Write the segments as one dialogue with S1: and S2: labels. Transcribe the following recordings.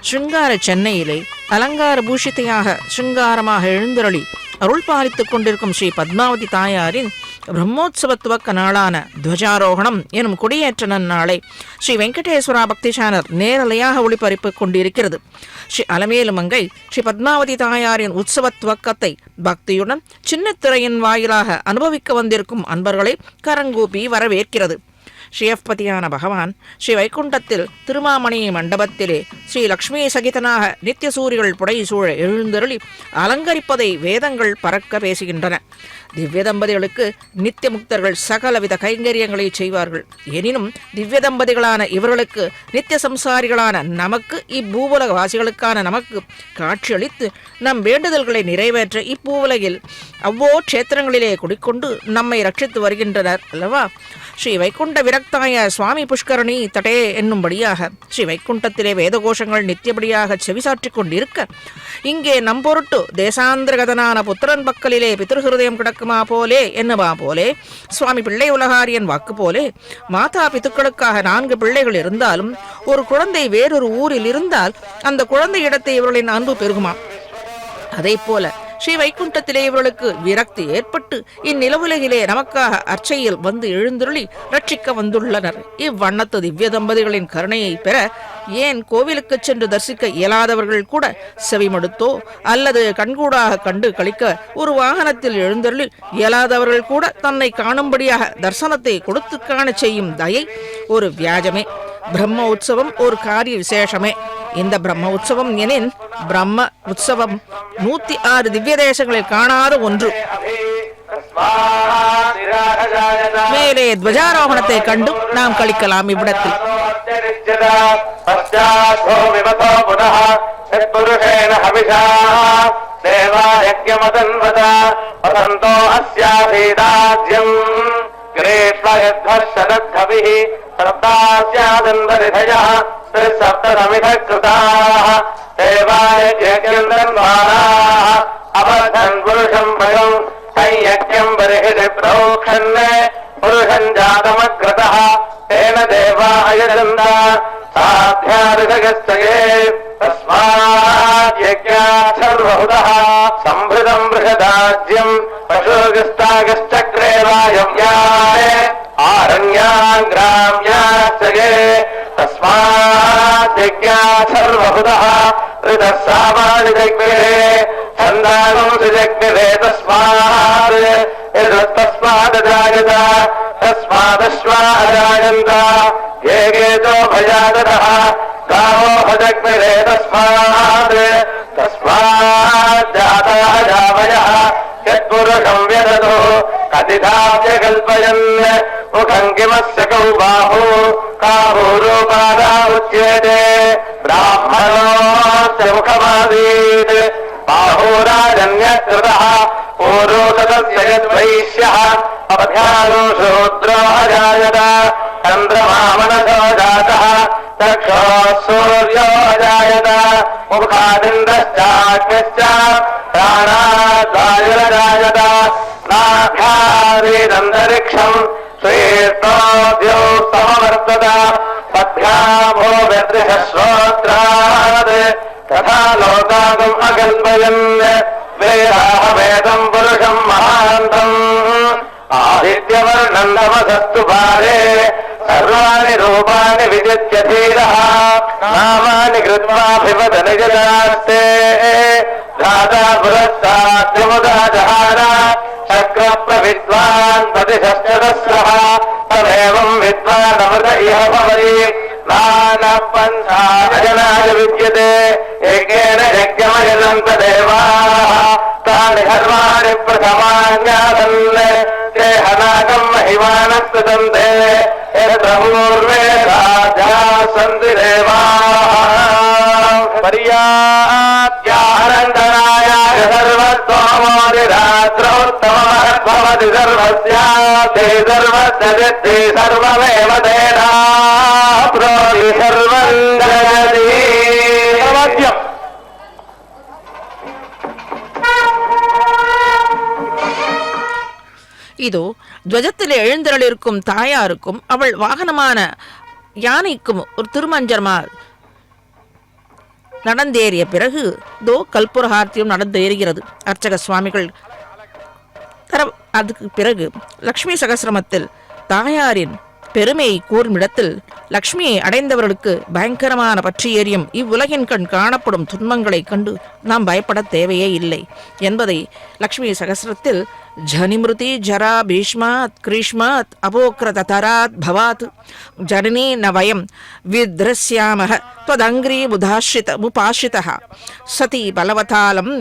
S1: ஸ்ருங்கார சென்னையிலே அலங்கார பூஷித்தையாக ஸ்ருங்காரமாக எழுந்தருளி அருள் பாலித்துக் கொண்டிருக்கும் ஸ்ரீ பத்மாவதி தாயாரின் பிரம்மோத்சவத்துவக்க நாளான துவஜாரோகணம் எனும் கொடியேற்ற நன்னாளை ஸ்ரீ வெங்கடேஸ்வரா பக்தி சேனல் நேரலையாக ஒளிபரப்பிக் கொண்டிருக்கிறது. ஸ்ரீ அலமேலுமங்கை ஸ்ரீ பத்மாவதி தாயாரின் உற்சவத்துவக்கத்தை பக்தியுடன் சின்ன திரையின் வாயிலாக அனுபவிக்க வந்திருக்கும் அன்பர்களை கரங்கூப்பி வரவேற்கிறது. ஸ்ரீயப்பதியான பகவான் ஸ்ரீ வைகுண்டத்தில் திருமாமணி மண்டபத்திலே ஸ்ரீ லக்ஷ்மி சகிதனாக நித்திய சூரிகள் புடை சூழ எழுந்தருளி அலங்கரிப்பதை வேதங்கள் பறக்க பேசுகின்றன. திவ்ய தம்பதிகளுக்கு நித்திய முக்தர்கள் சகலவித கைங்கரியங்களை செய்வார்கள். எனினும் திவ்ய தம்பதிகளான இவர்களுக்கு நித்திய சம்சாரிகளான நமக்கு இப்பூவுலக வாசிகளுக்கான நமக்கு காட்சியளித்து நம் வேண்டுதல்களை நிறைவேற்ற இப்பூவுலகில் அவ்வோ க்ஷேத்திரங்களிலே குடிக்கொண்டு நம்மை ரட்சித்து வருகின்றனர் அல்லவா? ஸ்ரீ வைகுண்ட விரக்தாய சுவாமி புஷ்கரணி தடே என்னும்படியாக ஸ்ரீ வைகுண்டத்திலே வேதகோஷங்கள் நித்தியபடியாக செவிசாற்றிக் கொண்டிருக்க, இங்கே நம்பொருட்டு தேசாந்திரகதனான புத்திரன் பக்கலிலே பித்ருஹிருதயம் கிடக்குமா போலே என்னவா போலே சுவாமி பிள்ளை உலகாரியன் வாக்கு போலே மாதா பித்துக்களுக்காக 4 பிள்ளைகள் இருந்தாலும் ஒரு குழந்தை வேறொரு ஊரில் இருந்தால் அந்த குழந்தை இடத்தை இவர்களின் அன்பு பெருகுமா? அதை போல ஸ்ரீ வைகுண்டத்திலே இவர்களுக்கு விரக்தி ஏற்பட்டு இந்நிலவுலகிலே நமக்காக அர்ச்சையில் வந்து எழுந்துருளி ரட்சிக்க வந்துள்ளனர். இவ்வண்ணத்து திவ்ய தம்பதிகளின் கருணையை பெற ஏன் கோவிலுக்கு சென்று தரிசிக்க இயலாதவர்கள் கூட செவிமடுத்தோ அல்லது கண்கூடாக கண்டு கழிக்க ஒரு வாகனத்தில் எழுந்தருளி இயலாதவர்கள் கூட தன்னை காணும்படியாக தரிசனத்தை கொடுத்து காண செய்யும் தயை ஒரு வியாஜமே. பிரம்ம உற்சவம் ஒரு காரிய விசேஷமே. இந்த பிரம்ம உற்சவம் எனின் பிரம்ம உற்சவம் 106 திவ்ய தேசங்களில் காணாத ஒன்று. மேலே துவஜாரோகணத்தை கண்டு நாம் கழிக்கலாம் இவ்விடத்தில்.
S2: సంభృతం బృహదాజ్యం పశుగస్తాగశ్చక్రే వాయవ్యాయ ఆరణ్యాన్ గ్రామ్యాశ్చగే తస్మాద్యజ్ఞాత్ సర్వహుతః ఋతః సామాని జగ్మిరే ఛందానం సుజగ్మిరే తస్మాద్ యదస్తస్మాదజాయత తస్మాదశ్వా అజాయంత ఏకేతో భయాదతః గావో భజగ్మిరే తస్మాద్ తస్మాజ్జాతా జావయః యత్పురుషం వ్యదతో కదిధాప్య కల్పయన్ ముఖం కిమస్య కౌ బాహు కాహూరూపాదా ఉచ్యతే బ్రాహ్మణోస్య ముఖమాదీత్ బాహూరాజన్యకృతః పూరో తదస్య యద్వైశ్యః అపధ్యానో శూద్రో అజాయత చంద్రమా మనసో జాతః చక్షో సూర్యో అజాయత ముఖాదింద్రశ్చాగ్నిశ్చ ప్రాణాద్వాయురజాయత నాభ్యాదేదంతరిక్షం శ్రీర్ణోద్యో సమవర్తత పద్భ్యామో వ్యదృశ్రోత్రాద్ తథా లోకాగం అకల్పయన్ వేదాహవేదం పురుషం మహాంతం ఆదిత్యవర్ణం నమసస్తు భారే సర్వాణి రూపాణి విజిత్య ధీరః నామాని కృత్వాభివద నిజదాస్తే ధాతా పురస్సాద్యముదా జహార చక్ర ప్రవిద్వాన్ ప్రతిశస్త్రదస్రః తమేవం విద్వానమృత ఇహ భవతి నానపంచాయనాయ విద్యతే ఏకేన యజ్ఞమయనంత దేవాః తాని సర్వాణి ప్రథమాజ్ఞాతన్ దేహనాగం మహిమానస్తుతంతే యత్ర పూర్వే రాజాः సంతి దేవాः పర్యాప్యానందనాయాయ సర్వస్తోమోదిరాత్రోత్తమమహద్భవతి సర్వస్యాతే సర్వస్య సిద్ధి సర్వమేవ తేనాప్నోతి సర్వం జగతి.
S1: இதோ துவஜத்தில் எழுந்தருளிருக்கும் தாயாருக்கும் அவள் வாகனமான யானைக்கும் ஒரு திருமஞ்சர்மார் நடந்தேறிய பிறகு கல்புரஹார்த்தியும் நடந்தேறுகிறது. அர்ச்சக சுவாமிகள் அதுக்கு பிறகு லக்ஷ்மி சகசிரமத்தில் தாயாரின் பெருமையை கூறும் இடத்தில் லக்ஷ்மியை அடைந்தவர்களுக்கு பயங்கரமான பற்றி எரியும் இவ்வுலகின் கண் காணப்படும் துன்பங்களைக் கண்டு நாம் பயப்பட தேவையே இல்லை என்பதை லக்ஷ்மி சகசிரத்தில் ஜனிமிருதி ஜரா பீஷ்மாத் கிரீஷ்மாத் அபோக்ரதராத் பவாத் ஜனனி ந வயம் வித்ரஸ்யாமஹ த்வதங்கிரி முபாஷிதः சதி பலவதாலம்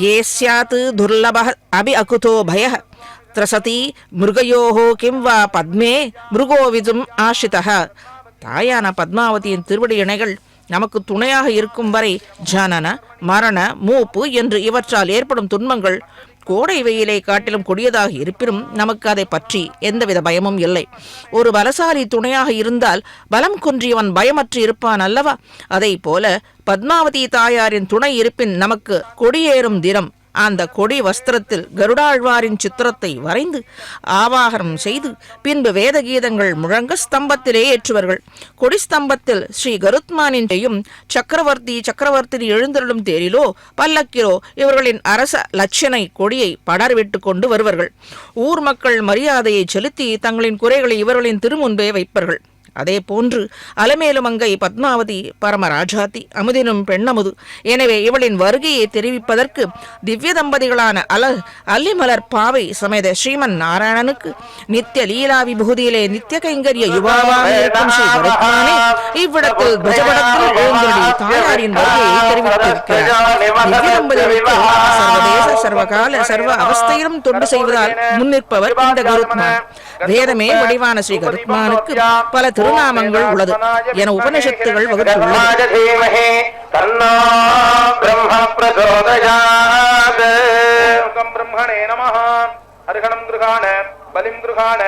S1: ஏ ஸ்யாத் துர்லபः அபி அகுதோ பயः த்ரசதி மிருகயோஹோ கிம் வா பத்மே மிருகோவிதும் ஆஷிதः. தாயான பத்மாவதியின் திருவடி இணைகள் நமக்கு துணையாக இருக்கும் வரை ஜனன மரண மூப்பு என்று இவற்றால் ஏற்படும் துன்பங்கள் கோடை வெயிலை காட்டிலும் கொடியதாக இருப்பினும் நமக்கு அதை பற்றி எந்தவித பயமும் இல்லை. ஒரு பலசாலி துணையாக இருந்தால் பலம் குன்றியவன் பயமற்று இருப்பான் அல்லவா? அதை போல பத்மாவதி தாயாரின் துணை இருப்பின் நமக்கு கொடியேறும் தினம் அந்த கொடி வஸ்திரத்தில் கருடாழ்வாரின் சித்திரத்தை வரைந்து ஆவாகனம் செய்து பின்பு வேத கீதங்கள் முழங்க ஸ்தம்பத்திலே ஏற்றுவார்கள். கொடி ஸ்தம்பத்தில் ஸ்ரீ கருத்மானின் சக்கரவர்த்தினி எழுந்தருளும் தேரிலோ பல்லக்கிலோ இவர்களின் அரச லட்சணை கொடியை படர்விட்டு கொண்டு வருவார்கள். ஊர் மக்கள் மரியாதையை செலுத்தி தங்களின் குறைகளை இவர்களின் திருமுன்பே வைப்பார்கள். அதே போன்று அலமேலுமங்கை பத்மாவதி பரமராஜாதி அமுதினும் பெண்ணமுது. எனவே இவளின் வருகையை தெரிவிப்பதற்கு திவ்ய தம்பதிகளான அல்லிமலர் பாவை சமேத ஸ்ரீமன் நாராயணனுக்கு நித்திய லீலா விபூதியிலே நித்திய கைங்கரிய யுவாவாக இருக்கும் ஸ்ரீ கருத்மானே இவ்விடத்தில் துவஜபடத்தில் எழுந்தருளி தாயாரின் வருகையை தெரிவித்திருக்கிறார். திவ்ய தம்பதிகளுக்கு சர்வதேச சர்வகால சர்வ அவஸ்தையிலும் தொண்டு செய்வதால் முன்னிற்பவர் இந்த கருத்மான். வேதமே வடிவான ஸ்ரீ கருத்மானுக்கு பல திருநாமங்கள் உள்ளது என உபனிஷத்துகள் வகுத்துள்ளது.
S2: பிரம்மணே நமஹ அர்ஹணம் கிருஹாண பலிம் கிருஹாண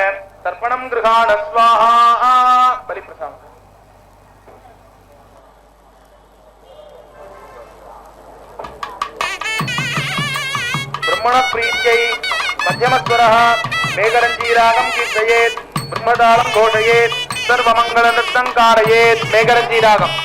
S2: தர்ப்பணம் கிருஹாண ஸ்வாஹா. பலி பிரசாதம் பிரம்மண பிரீத்யை மத்தியமஸ்வரः மேகரஞ்சீராகம் கீர்த்தயேத் பிரம்மதாளம் கோஷயேத் சர்வமங்கள நிருத்தம் காரயேத். மேகரஞ்சீராகம்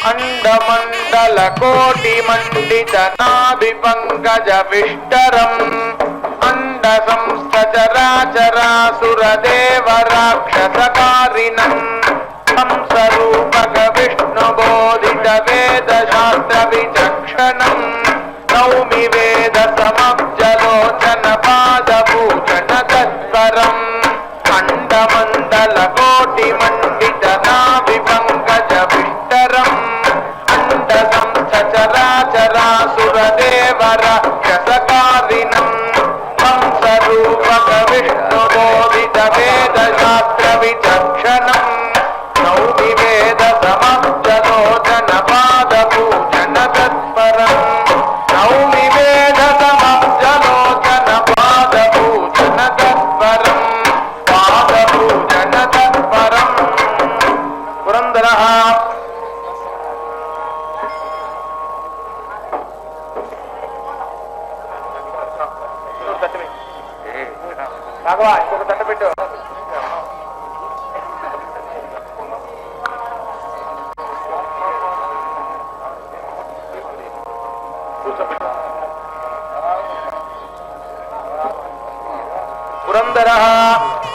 S2: अंडमंडल कोटि मंडित नाभि पंकज विष्टरम अंड संस्थ चराचरासुर देव राक्षसकारिणं हंसरूपक विष्णु बोधित वेद शास्त्र विचक्षणं नौमि वेद समब्जलोचन पादभूषण तत्परम् अंडमंडल कोटि मंडित नाभि पंकज विष्टरम चराचरासुर देव राक्षसकारिणं हंसरूपक विष्णु बोधित वेद शास्त्र विचक्षणं नौमि वेद समब्जलोचन पादपूजन तत्परम् नौमि वेद समब्जलोचन पादपूजन तत्परम् पादपूजन तत्परम्. पुरन्दरः రాఘవా ఇంకొక దండ పెట్టు. పురందరః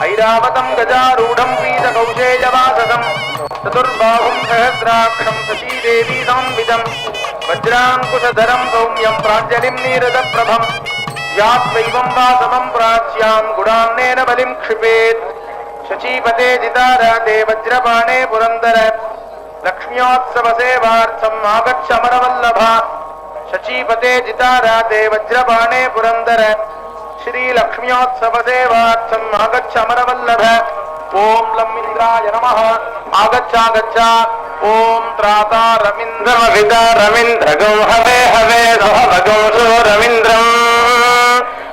S2: ఐరావతం గజారూఢం పీతకౌశేయవాససం చతుర్బాహుం సహస్రాక్షం సతీదేవీ సంవిదం వజ్రాంకుశధరం సౌమ్యం ప్రాంజలిం నీరదప్రభం यात्वैवं वासवं प्राच्यां गुडान्नेन बलिं क्षिपेत् शचीपते जिताराते वज्रपाणे पुरन्दर लक्ष्मी लक्ष्म्योत्सव सेवार्थम् आगच्छ अमरवल्लभ शचीपते जिताराते वज्रबाणे पुरन्दर श्री लक्ष्म्योत्सव सेवार्थम् आगच्छ अमरवल्लभ ओम लम इंद्राय नमः आगच्छ ओम त्राता रविंद्रमभिता रविंद्रगो हवे हवे सह भगो रविंद्रम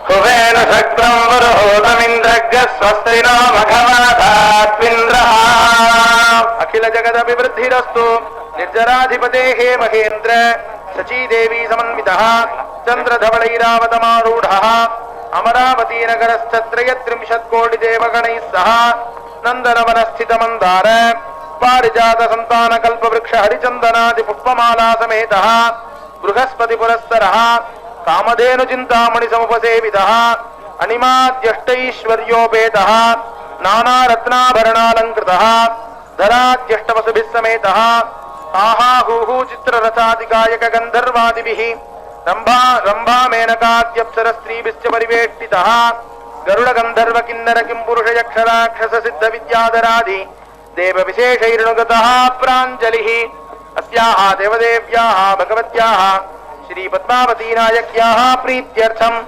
S2: हुवेन शक्रम वरुहोतमिन्द्रज्ञ स्वस्ति नो भगवतात्विन्द्रः अखिल जगदभिवृद्धिरस्तु निर्जराधिपतेः महेन्द्र शचीदेवी समन्वितः चन्द्रधवलैरावतमारूढः अमरावती नगरस्थ 33 कोटि देवगणैः सह नंदनवनस्थितमन्दार पारिजात संतान कल्पवृक्ष हरिचंदनादि पुष्पमाला समेतः बृहस्पति पुरस्सरः कामधेनु चिंतामणि समुपसेवितः अनिमाद्यष्टैश्वर्योपेतः नाना रत्नाभरणालंकृतः धराद्यष्टवसुभिः समेतः आहाहूहू चित्ररथादि गायक गंधर्वादिभिः रंभा मेनकाद्यप्सर स्त्रीभिश्च परिवेष्टितः गरुड़ गंधर्व किन्नर किंपुरुष यक्षराक्षस सिद्ध विद्याधरादि देव विशेषैर्नुगतः प्राञ्जलिः अस्याः देवदेव्याः भगवत्याः श्री पद्मावती नायक्याः प्रीत्यर्थम्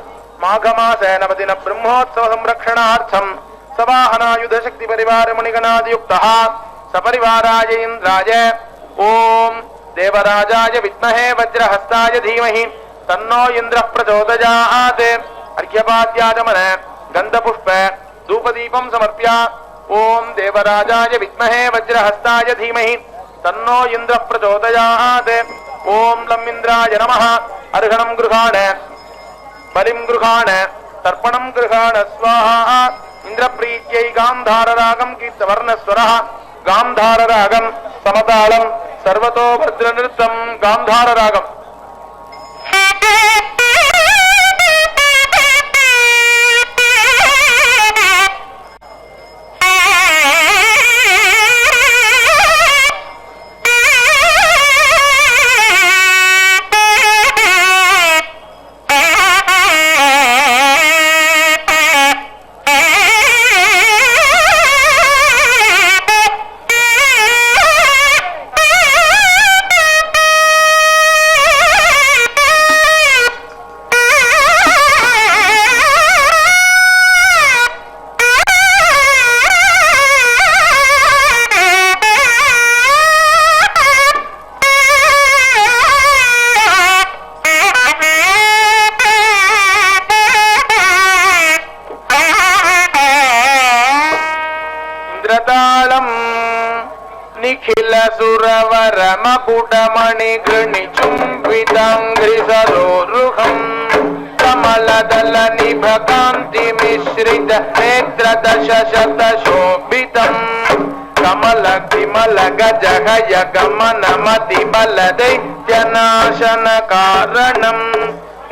S2: माघमास नवदिन ब्रह्मोत्सव संरक्षणार्थम् सवाहनायुध शक्ति परिवार मणिगणादियुक्तः सपरिवाराय इंद्राय ओम देवराजाय विद्महे वज्रहस्ताय धीमहि तन्नो इंद्रः प्रचोदयात् अर्घ्यपाद्याचमन गंधपुष्प धूपदीपं समर्प्य ओम देवराजाय विद्महे वज्रहस्ताय धीमहि तन्नो इंद्रः प्रचोदयात् ओम लम इंद्राय नमः अर्घणं गृहाण बलिं गृहाण तर्पणं गृहाण स्वाहा इंद्रप्रीत्यै गांधाररागं कीर्तवर्णस्वरः गांधाररागं समतालं सर्वतो भद्रनृत्तं गांधाररागम् निखिल सुरवर मकुटमणि गृणि चुंबितांग्रि सरोरुहम् कमलदल निभ कांति मिश्रित नेत्र दश शत शोभितम् कमल विमल गज गय गमन मति बल दैत्यनाशन कारणम्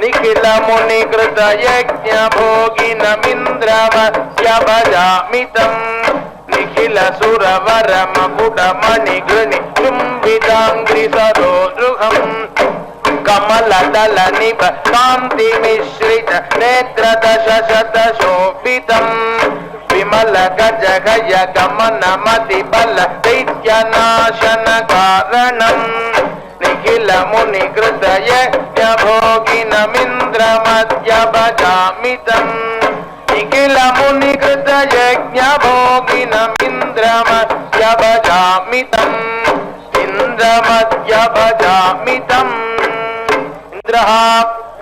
S2: निखिल मुनि कृत यज्ञ भोगिनमिन्द्रवत्य भजामितम् निखिल सुरवर मकुट मणि गृणि चुंबितांग्रि सरोरुहम् कमल दल निभ कांति मिश्रित नेत्र दश शत शोभितम् विमल गज गय गमन मति बल दैत्यनाशन कारणम् निखिल मुनि कृत यज्ञ भोगिनमिन्द्रमद्य भजामितम् निखिल मुनि कृत यज्ञ भोगिनमिन्द्रमद्य भजामितम् इन्द्रमद्य भजामितम् इंद्रः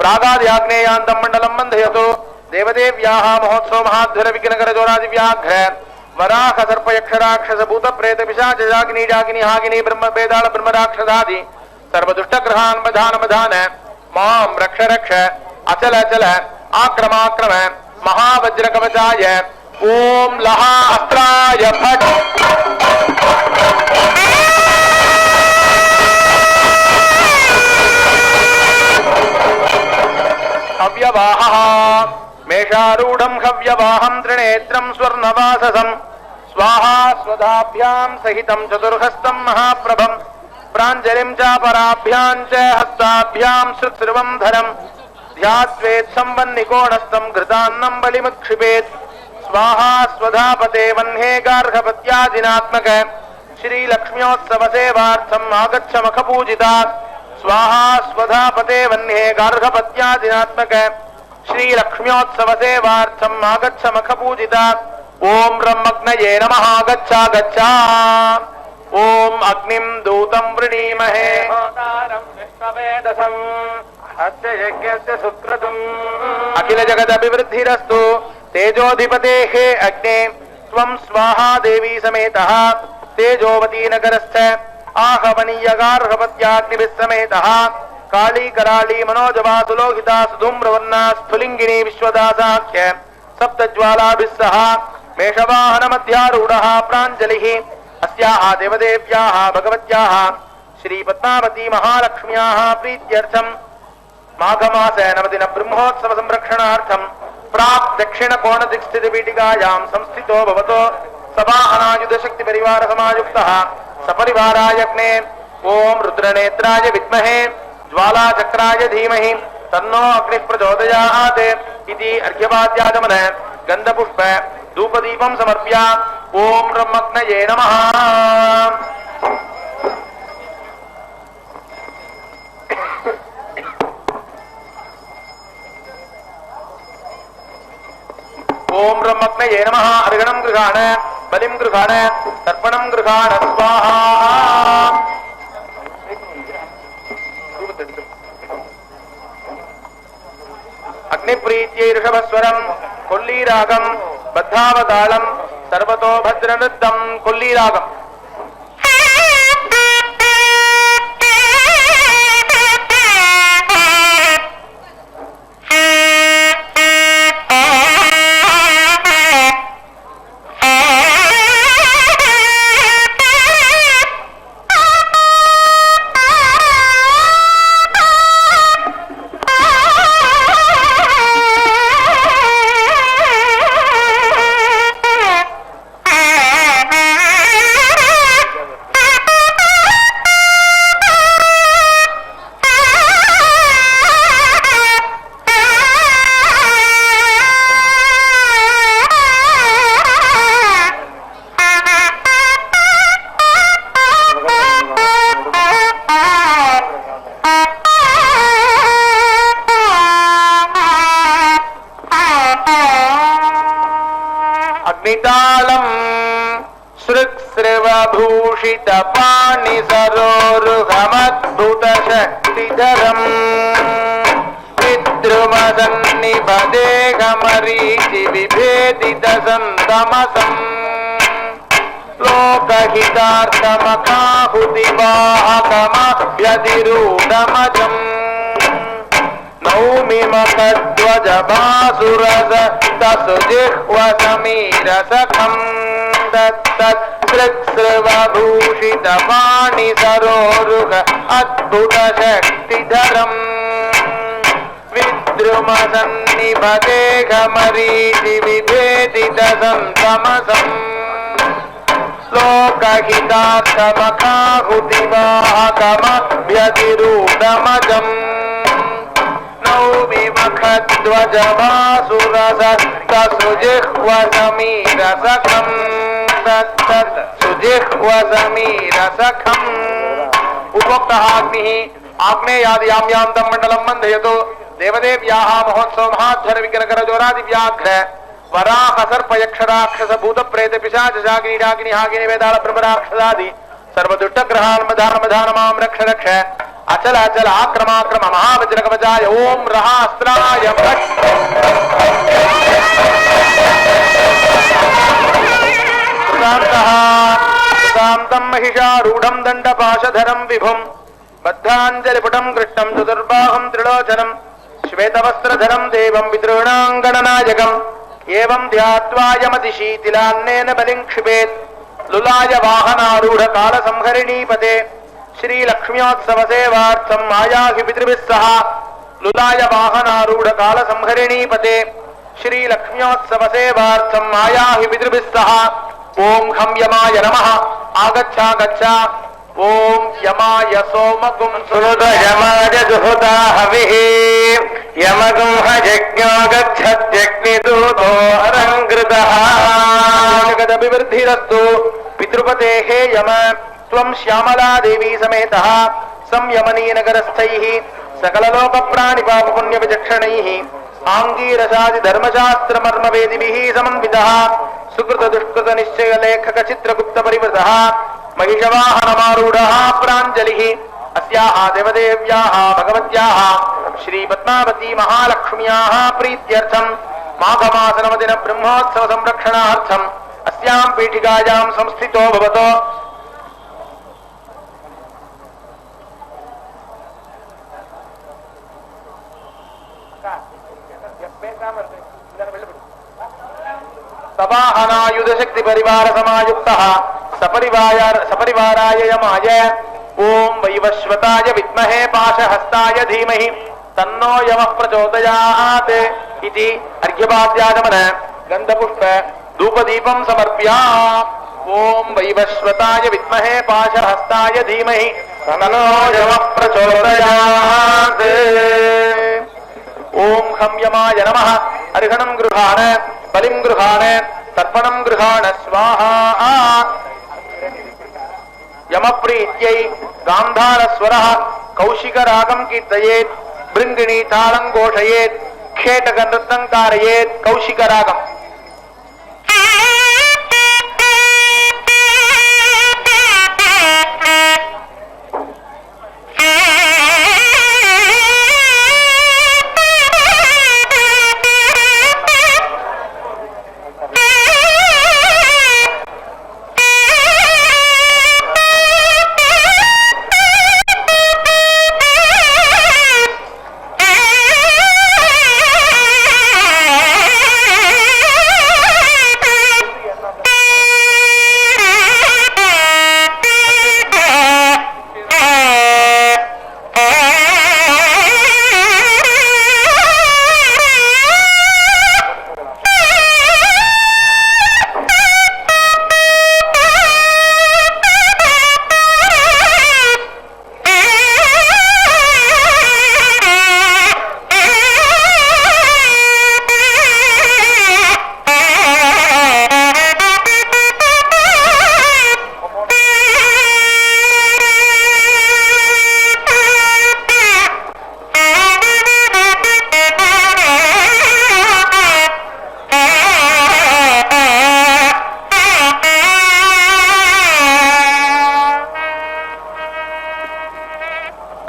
S2: प्रागाद्याग्नेयान्तं मण्डलं बन्धयतु देवदेव्याः महोत्सव महाध्वर विघ्नकर जोरादिव्याघ्र वराह सर्प यक्षराक्षस भूत प्रेत पिशाच जागिनी जागिनी हागिनी ब्रह्म वेदाल ब्रह्म राक्षसादि सर्वदुष्ट ग्रहान् बधान बधान मां रक्ष रक्ष अचल अचल आक्रम आक्रम महावज्र कवचाय ओम लहा अस्त्राय फट् हव्यवाहः मेषारूढं हव्यवाहं त्रिनेत्रं स्वर्णवाससं स्वाहा स्वधाभ्यां सहितं चतुर्हस्तं महाप्रभं प्राञ्जलिं चापराभ्यां च हस्ताभ्यां श्रुत्सर्वं धरं ध्यात्वेत् संवन्निकोणस्थं घृतान्नं बलिमुक्षिपेत् स्वाहा स्वधापते वह्ने गार्हपत्यादिनात्मक श्रीलक्ष्म्योत्सव सेवार्थम् आगच्छ मखपूजिता स्वाहा स्वधा पते वह्ने गार्हपत्यादिनात्मक श्रीलक्ष्म्योत्सव सेवार्थम् आगच्छ मखपूजिता ओम ब्रह्मग्नये नमः गच्छ गच्छ ओम अग्निं दूतं वृणीमहे होतारं विश्ववेदसं अस्य यज्ञस्य सुक्रतुम् अखिल जगदभिवृद्धिरस्तु तेजोधिपतेः अग्ने त्वं स्वाहा देवी समेतः तेजोवती नगरस्थ आहवनीयगार्हपत्याग्निभिः समेतः काली कराली मनोजवा सुलोहिता सुधूम्रवर्णा स्फुलिङ्गिनी विश्वदासाख्य सप्तज्वालाभिः सह मेषवाहन मध्यारूढ़ः प्राञ्जलिः अस्याः देवदेव्याः भगवत्याः श्री पद्मावती महालक्ष्म्याः प्रीत्यर्थं माघमास नवदिन ब्रह्मोत्सव संरक्षणार्थं प्राक् दक्षिण कोण दिक्स्थित पीठिकायां संस्थितो भवतो सभा अनायुध शक्ति परिवार समायुक्तः सपरिवाराय अग्ने ओम रुद्रनेत्राय विद्महे ज्वालाचक्राय धीमहि तन्नो अग्निः प्रचोदयात् इति अर्घ्यपाद्याचमन गन्धपुष्प धूपदीपं समर्प्य ओम ब्रह्मग्नये नमः ओम ब्रह्मग्नये नमः अर्घणं गृहाण बलिं गृहाण तर्पणं गृहाण स्वाहा अग्निप्रीत्यै ऋषभस्वरं कोल्लीरागं बद्धावतालं सर्वतो भद्रनृत्तं कोल्लीरागम् श्रुक्स्रवभूषित पाणि सरोरुहमद्भुत शक्तिधरम् विद्रुमसन्निभदेहमरीचि विभेदित सन्तमसम् लोकहितार्थमकाहुतिवाहकमभ्यधिरूढमजम् नौमि मखध्वजभासुरस तसुजिह्वसमीरसखम् तत्तत्सृक्स्रवभूषित पाणि सरोरुह अद्भुत शक्तिधरम् विद्रुमसन्निभदेहमरीचि विभेदित सन्तमसम् लोकहितार्थमकाहुतिवाहकमभ्यधिरूढमजम् नौमि मखध्वजभासुरसस्तसुजिह्वसमीरसखम् तत्तत्सुजिह्वसमीरसखम् उपोक्तः अग्निः आग्नेयादियाम्यां तं मण्डलं बन्धयतु देवदेव्याः महोत्सव महाध्वर विग्रहकरजोरादिव्याघ्र वराह सर्प यक्षराक्षस भूत प्रेत पिशाच शाकिनी डाकिनी हाकिनी वेदाल ब्रह्मराक्षसादि सर्वदुष्टग्रहान् मधान मधान मां रक्ष रक्ष अचल अचल आक्रमाक्रम महावज्रकवचाय ओम रहास्त्राय भट् शान्तं महिषारूढं दण्डपाशधरं विभुं बद्धाञ्जलिपुटं कृष्णं चतुर्बाहुं त्रिलोचनं श्वेतवस्त्रधरं देवं पितॄणाङ्गणनायकम् एवं ध्यात्वा यमतिशीतिलान्नेन बलिं क्षिपेत् लुलाय वाहनारूढ कालसंहरिणीपते श्रीलक्ष्म्योत्सव सेवार्थं मायाहि पितृभिः सह लुलाय वाहनारूढ कालसंहरिणीपते श्रीलक्ष्म्योत्सव सेवार्थं मायाहि पितृभिः सह ओम हम यमाय नमः आगच्छ गच्छ ओम यमाय सोमगुं सुहृद यमाय जुहुता हविः यमगुं हयज्ञो गच्छत्यग्निदूतो अरङ्कृतः जगदभिवृद्धिरस्तु पितृपतेः यम त्वं श्यामला देवी समेतः संयमनीनगरस्थैः सकललोकप्राणिपापपुण्यविचक्षणैः आङ्गीरसादिधर्मशास्त्रमर्मवेदिभिः समन्वितः सुकृतदुष्कृतनिश्चयलेखकचित्रगुप्तपरिवृतः महिषवाहनमारूढः प्राञ्जलिः अस्याः देवदेव्याः भगवत्याः श्रीपद्मावती महालक्ष्म्याः प्रीत्यर्थं माघमासनवदिन ब्रह्मोत्सव संरक्षणार्थम् अस्यां पीठिकायां संस्थितो भवतो। सवाहनायुधशक्ति परिवार समायुक्तः सपरिवाराय यमाय ओम वैवस्वताय विद्महे पाशहस्ताय धीमहि तन्नो यमः प्रचोदयात् इति अर्घ्यपाद्यागमन गन्धपुष्प धूपदीपं समर्प्य ओम वैवस्वताय विद्महे पाशहस्ताय धीमहि तन्नो यमः प्रचोदयात्। ओम खं यमाय नमः अर्घणं गृहाण बलिं गृहाण तर्पणं गृहाण स्वाहा। यमप्रीत्यै गान्धारस्वरः कौशिकरागं कीर्तयेत् भृङ्गिणी तालं घोषयेत् खेटकनृत्यं कारयेत् कौशिकरागम्।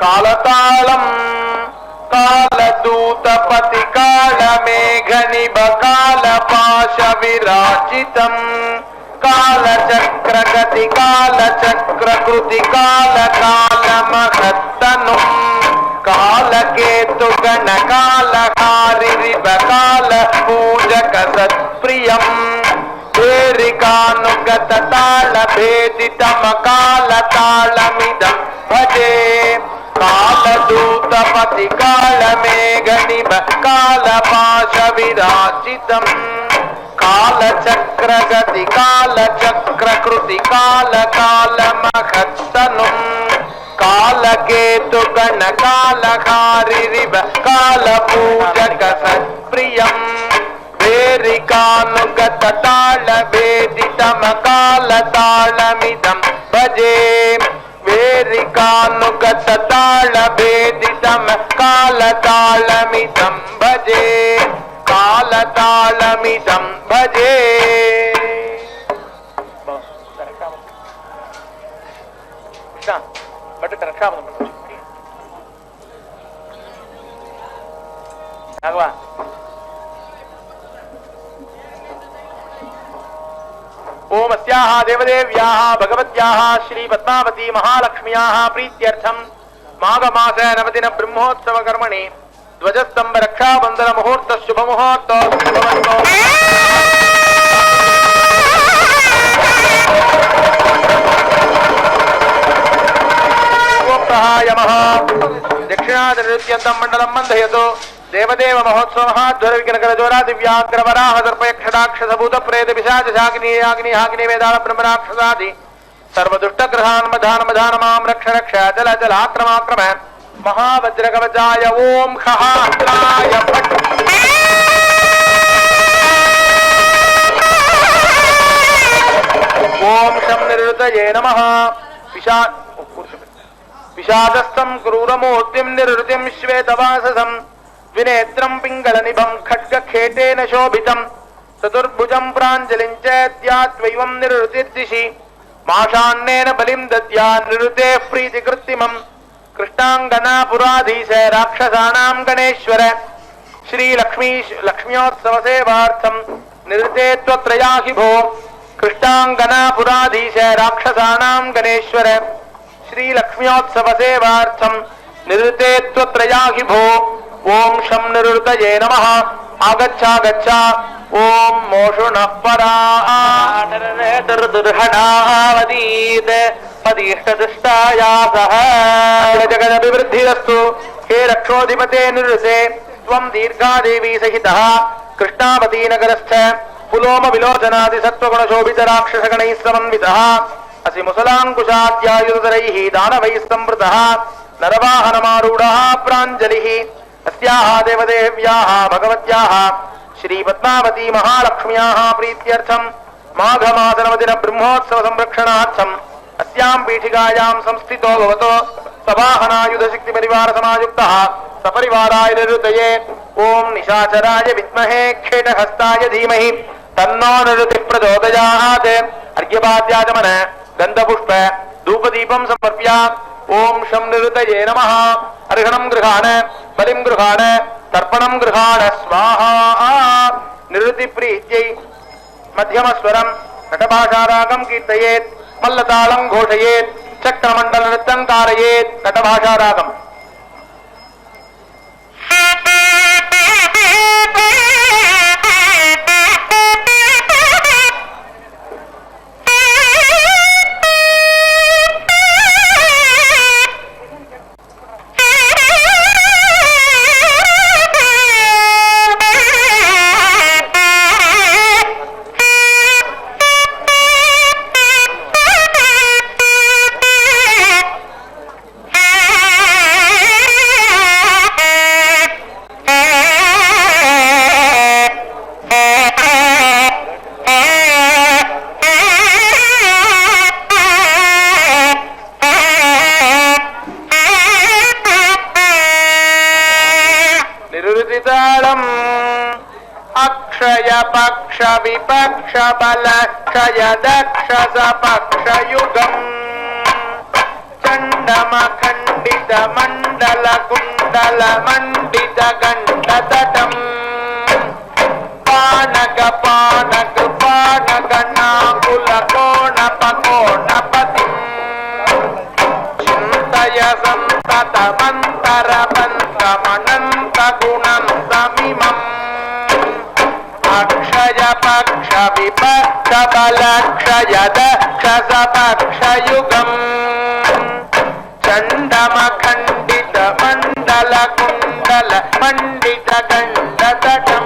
S2: कालतालम कालदूतपति कालमेघनिभ कालपाश विराजितम कालचक्रगति कालचक्रकृति कालकालमहत्तनुं कालकेतुगण कालहारिरिव कालपूजक सत्प्रियं भेरिकानुगत तालभेदितम कालतालमिदं भजे। कालदूतपति कालमेघनिभ कालपाश विराजितम् कालचक्रगति कालचक्रकृति कालकालमहत्तनुं कालकेतुगण कालहारिरिव कालपूजक सत्प्रियं भेरिकानुगत तालभेदितम कालतालमिदं भजे। वेरिकानुगत तालभेदितम कालतालमिदं भजे कालतालमिदं भजे। भगवान ओम अस्याः देवदेव्याः भगवत्याः श्री पद्मावती महालक्ष्म्याः प्रीत्यर्थं माघमास नवदिन ब्रह्मोत्सव कर्मणि ध्वजस्तंभ रक्षाबंधन मुहूर्त शुभ मुहूर्त दक्षिणादित्यंतं मंडलं बन्धयतु देवदेव महोत्सव महाध्वर विघ्नकर जोरा दिव्याग्र वराह सर्पयक्षदाक्षस भूत प्रेत पिशाच शाकिनी याग्नि हाकिनी वेदाल ब्रह्मराक्षसादि सर्वदुष्टग्रहान् मधान मधान मां रक्ष रक्ष जल जलाक्रमाक्रम महावज्रकवचाय ओम खहात्राय फट् ఓం శం నిరుతయే నమః. విషాదస్థం క్రూరమూర్తిం నిరుతిం శ్వేతవాససం వినేత్రం పింగళనిభం ఖడ్గఖేటేన శోభితం చతుర్భుజం ప్రాంజలిం చేత్యాత్వైవం నిరుతిర్దిశి మాషాన్నేన బలిం దద్యా నిరుతే ప్రీతికృత్తిమం కృష్ణాంగనాపురాధీశ రాక్షసానాం గణేశ్వర లక్ష్మ్యోత్సవ సేవార్థం నిరుతే త్వత్రయాహి భో. కృష్ణాంగనాపురాధీశ రాక్షసానాం గణేశ్వర శ్రీలక్ష్మ్యోత్సవ సేవార్థం నిరుతే త్వత్రయాహి భో. ఓం శం నిరుతయే నమః. ఆగచ్చాగచ్చ. ఓం మోషుణః పరాదుర్హణావదీత్ పదీష్టదుష్టాయాసః. జగదభివృద్ధిరస్తు. హే రక్షోధిపతే నిరుతే త్వం దీర్ఘాదేవీ సహితః కృష్ణావతీనగరస్థ పులోమ విలోచనాది సత్వగుణశోభిత రాక్షసగణైః సమన్వితః అసి ముసలాంకుశాద్యాయుధరైః దానవైః సంవృతః నరవాహనమారూఢः ప్రాంజలిః అస్యాః దేవదేవ్యాः భగవత్యాः శ్రీ పద్మావతీ మహాలక్ష్మ్యాः ప్రీత్యర్థం మాఘమాసనవదిన బ్రహ్మోత్సవ సంరక్షణార్థం అస్యాం పీఠికాయాం సంస్థితో భవతో సవాహనాయుధ శక్తి పరివార సమాయుక్తః సపరివారాయ నిరుతయే. ఓం నిశాచరాయ విద్మహే ఖేటహస్తాయ ధీమహి తన్నో నిరుతి ప్రచోదయాత్. అర్ఘ్యపాద్యాచమన గంధపుష్ప ధూపదీపం సమర్ప్య ఓం శం నిరుతయే నమః. అర్హణం గృహాణ బలిం గృహాణ తర్పణం గృహాణ స్వాహా. నిరుతి ప్రీత్యై మధ్యమస్వరం నటభాషారాగం కీర్తయేత్ మల్లతాళం ఘోషయేత్ చక్రమండల నృత్యం కారయేత్. నటభాషారాగం. అక్షయ పక్ష విపక్ష బల క్షయ దక్ష సపక్షయుగం చండమఖండిత మండల కుండల మండిత గండతటం పానక పానక పానక నాకుల కోణపకోణపతి చింతయ సంతత మంతర పంతమనంత గుణం సమిమం అక్షయ పక్ష విపక్ష బల క్షయ దక్ష సపక్షయుగం చండమఖండిత మండల కుండల మండిత గండతటం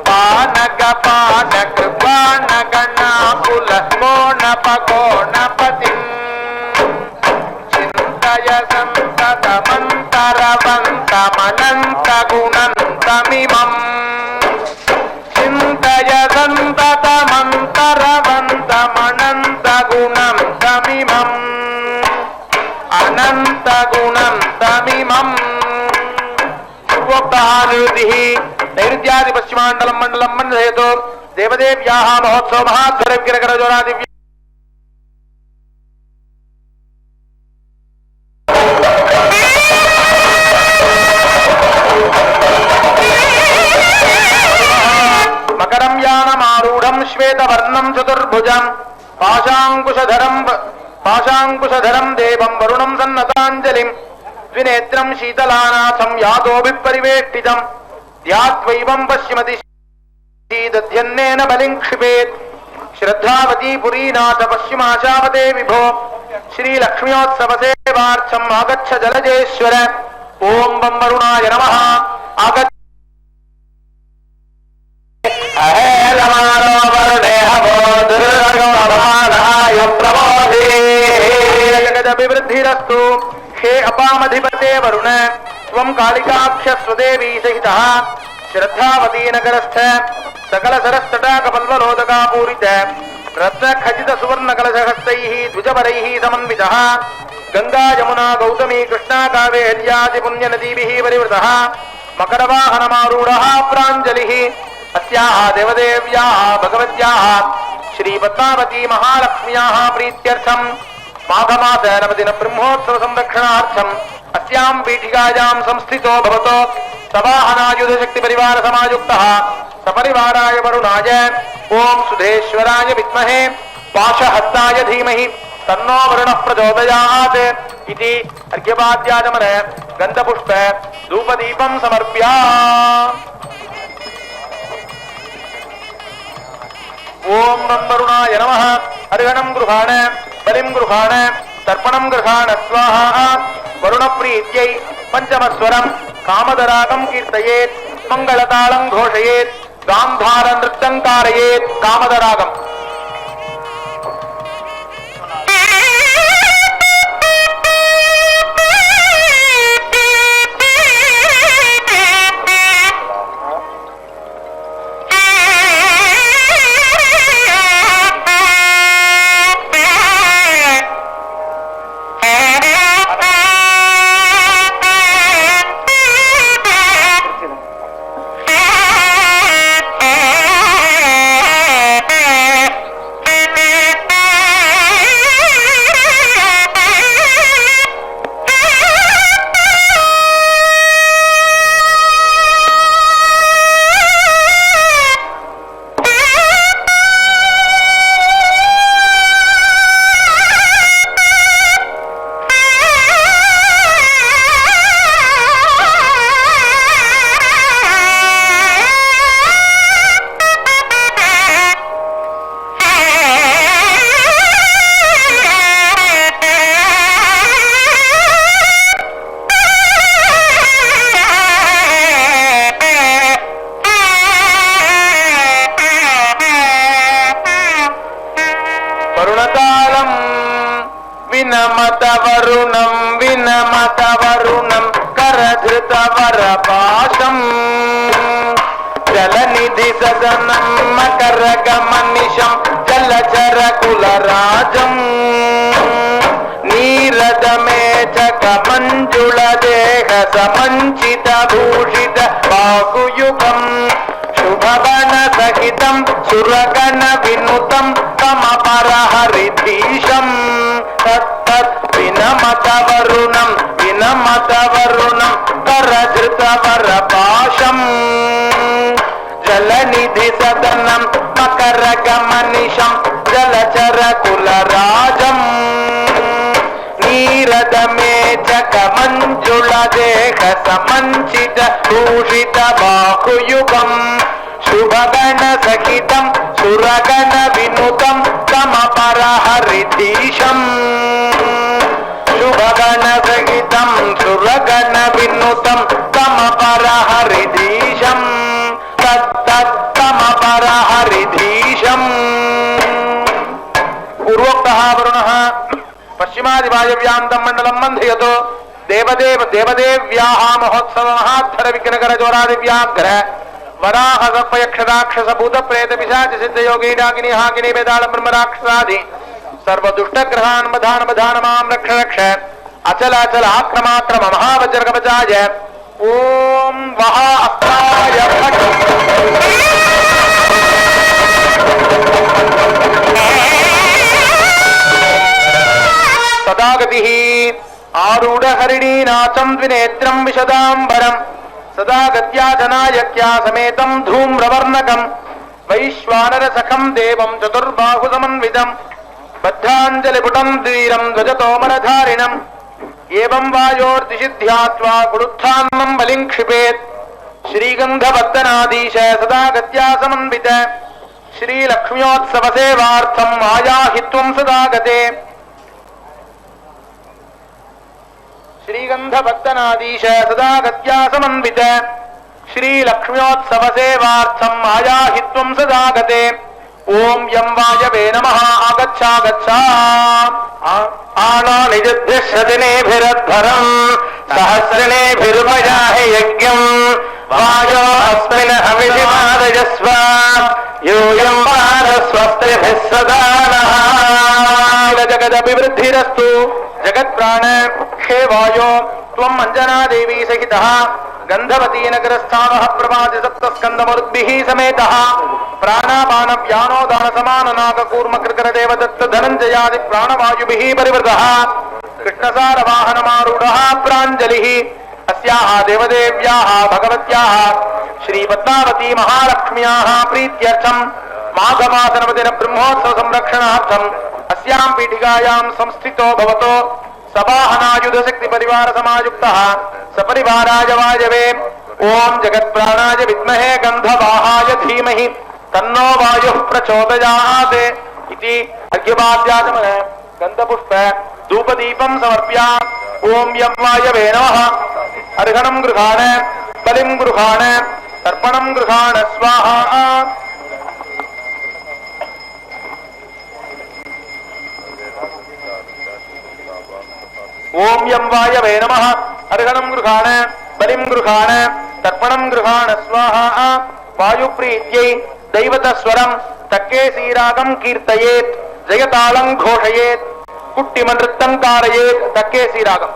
S2: పానక పానక పానగణాకుల కోణపకోణపతి చింతయ సంతత మంతరవంతమనంత గుణంతమిమం చింతయ సంతత మంతరవంతమనంత గుణంతమిమం అనంత గుణంతమిమం. పూర్వోక్తః నైరుత్యాది పశ్చిమాండలం మండలం మండలయతో దేవదేవ్యాః మహోత్సవ మహాధ్వర విగ్రహకరజోరాది మకరం యానమారూఢం శ్వేతవర్ణం చతుర్భుజం పాశాంకుశధరం దేవం వరుణం సన్నతాంజలిం ద్వినేత్రం శీతలానాథం యాదోభిపరివేష్టితం ధ్యాత్వైవం పశ్చిమతి దధ్యన్నేన బలిం క్షిపేత్ శ్రద్ధావతీ పురీనాథ పశ్చిమాశావతే విభో శ్రీలక్ష్మ్యోత్సవ సేవార్థం ఆగచ్చ జలజేశ్వర. ఓం వం వరుణాయ నమః. జగదభివృద్ధిరస్తు. హే అపామధిపతే వరుణ త్వం కాళికాక్ష స్వదేవీ సహితః శ్రద్ధావతీ నగరస్థ సకల సరస్తటాక పల్వలోదకాపూరిత रत्न खचित सुवर्ण कलशहस्तैः द्विजवरैः समन्वितः गंगा यमुना गौतमी कृष्णा कावेर्यादि पुण्यनदीभिः परिवृतः मकरवाहनमारूढः प्राञ्जलिः अस्याः देवदेव्याः भगवत्याः श्री पद्मावती महालक्ष्म्याः प्रीत्यर्थं माघमास नवदिन ब्रह्मोत्सव संरक्षणार्थम् अस्यां पीठिकायां संस्थितो भवतो सवाहनायुध शक्ति परिवार समायुक्तः सपरिवाराय वरुणाय ओम सुधेश्वराय विद्महे पाशहस्ताय धीमहि तन्नो वरुणः प्रचोदयात् इति अर्घ्यपाद्याचमन गन्धपुष्प धूपदीपं समर्प्य ओम नम वरुणाय नमः अर्घणं गृहाण बलिं गृहाण तर्पणं गृहाण स्वाहा वरुणप्रीत्यै पंचमस्वरं कामदरागं कीर्तयेत् मंगलतालं घोषयेत् गांधार नृत्यं कारयेत् कामदरागम् विनमत वरुणं करधृत वरपाशं जलनिधि सदनं मकरगमनिशं जलचर कुलराजं नीरदमेचक मंजुल देह समंचित भूषित बाहुयुगं शुभवन सहितं सुरगण विनुतं कमपरहरिधीशं विनमत वरुणं करधृत वरपाशं जलनिधि सदनं मकरगमनिशं जलचर कुलराजं नीरदमेचक मंजुल देह समंचित भूषित बाहुयुगं शुभगण सहितं सुरगण विनुतं कमपरहरिधीशं शुभगण सहितं सुरगण विनुतं कमपरहरिधीशं तत्तत्कमपरहरिधीशं पूर्वोक्तः वरुणः पश्चिमादिवायव्यान्तं मण्डलं बन्धयतो देवदेव्याः महोत्सव महात्तर विघ्नकर जोरादिव्याघ्र वराह सर्पयक्षराक्षस भूत प्रेत पिशाच सिद्ध योगी डाकिनी हाकिनी वेदाल ब्रह्म राक्षसादि सर्वदुष्टग्रहान् मधान मां रक्ष रक्ष अचल अचल आक्रमाक्रम महावज्र कवचाय ओम वहा अस्त्राय फट् सदागतिः आरूढ़ हरिणीनाथं द्विनेत्रं विशदाम्बरं सदा गत्या जनायक्या समेतं धूम्रवर्णकं वैश्वानर सखं देवं चतुर्बाहु समन्वितं बद्धाञ्जलिपुटं धीरं ध्वजतोमरधारिणम् एवं वायोर्दिशि ध्यात्वा गुरुत्थान्नं बलिं क्षिपेत् श्रीगन्धवत्तनाधीश सदा गत्या समन्वित श्रीलक्ष्म्योत्सव सेवार्थं आयाहित्वं सदा गते श्रीगंधभक्तनादीश सदा गत्या समन्वित श्रीलक्ष्म्योत्सव सेवार्थं आयाहित्वं सदा गते ओम यं वायवे नमः आगच्छागच्छा आणानिजुद्धिश्रदिनेभिरध्वरं सहस्रिणेभिरुपजाहि यज्ञं वायो अस्मिन् हविषिमादयस्व యూయం స్వస్తిభిః సదా నః జగదభివృద్ధిరస్తు. జగత్ప్రాణ హే వాయో త్వం అంజనాదేవీ సహితః గంధవతీ నగరస్థానః ప్రభాతి సప్తస్కందమరుద్భిః సమేతః ప్రాణాపాన వ్యానోదాన సమాన నాగకూర్మ కృకర దేవదత్త ధనంజయాది ప్రాణవాయుభిః పరివృతః కృష్ణసార వాహనమారూఢః ప్రాంజలిః అస్యాః దేవదేవ్యాః భగవత్యాః శ్రీ పద్మావతీ మహాలక్ష్మ్యాః ప్రీత్యర్థం మాఘమాసనవదిన బ్రహ్మోత్సవ సంరక్షణార్థం అస్యాం పీఠికాయాం సంస్థితో భవతో సవాహనాయుధ శక్తి పరివార సమాయుక్తః సపరివారాయ వాయవే. ఓం జగత్ప్రాణాయ విద్మహే గంధవాహాయ ధీమహి తన్నో వాయుః ప్రచోదయాత్ ఇతి అర్ఘ్యపాద్యాచమన గంధపుష్ప ధూపదీపం సమర్ప్య ఓం యం వాయవే నమః. అర్ఘణం గృహాణ బలిం గృహాణ తర్పణం గృహాణ స్వాహా. ఓం యం వాయవే నమః. అర్ఘణం గృహాణ బలిం గృహాణ తర్పణం గృహాణ స్వాహా. వాయుప్రీత్యై దైవతస్వరం తక్కేసీరాగం కీర్తయేత్ జయతాళం ఘోషయేత్ కుట్టిమ నృత్తం కారయేత్. తక్కేసీరాగం.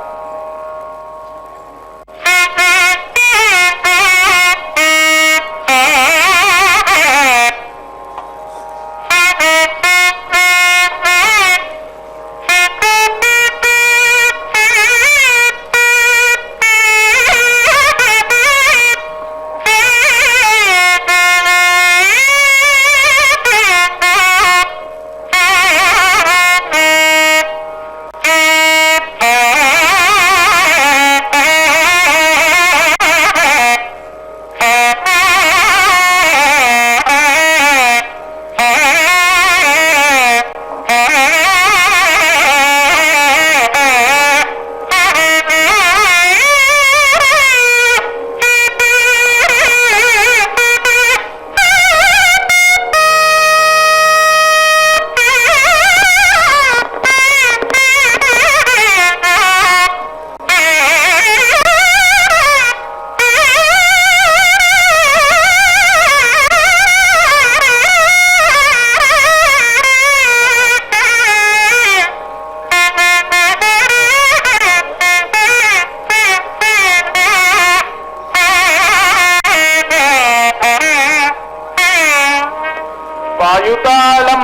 S2: వాయుతాళం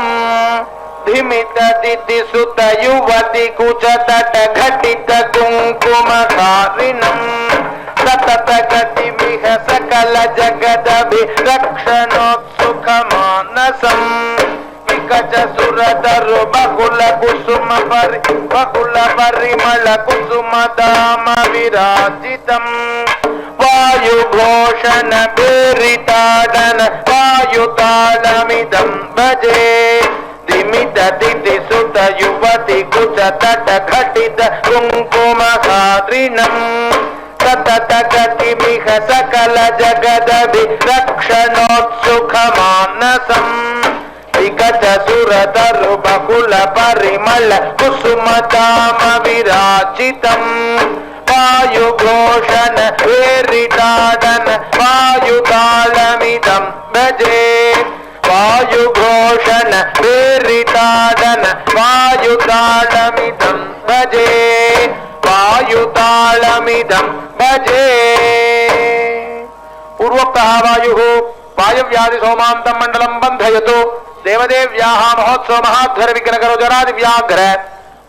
S2: ధిమిత దిదిసుత యువతి కుచతట ఘటిత కుంకుమధారిణం సతత గతిమిహ సకల జగదభిరక్షణోత్సుక మానసం వికచ సురదరు బహుళ కుసుమ బహుళ పరిమళ కుసుమదామ విరాజితం వాయుఘోషణ పేరితాడన వాయుతాళమిదం భజే దిమిత దిదిసుత యువతి కుచతట ఘటిత కుంకుమధారిణం సతత గతిమిహ సకల జగదభిరక్షణోత్సుక మానసం వికచ సురదరు బహుళ పరిమళ కుసుమదామ విరాజితం వాయుఘోషణ పేరితాడన వాయుతాళమిదం భజే వాయుఘోషణ పేరితాడన వాయుతాళమిదం భజే వాయుతాళమిదం భజే. పూర్వోక్తః వాయుః వాయవ్యాది సోమాంతం మండలం బంధయతు దేవదేవ్యాః మహోత్సవ మహాధ్వర విఘ్నకరో జరాది వ్యాఘ్ర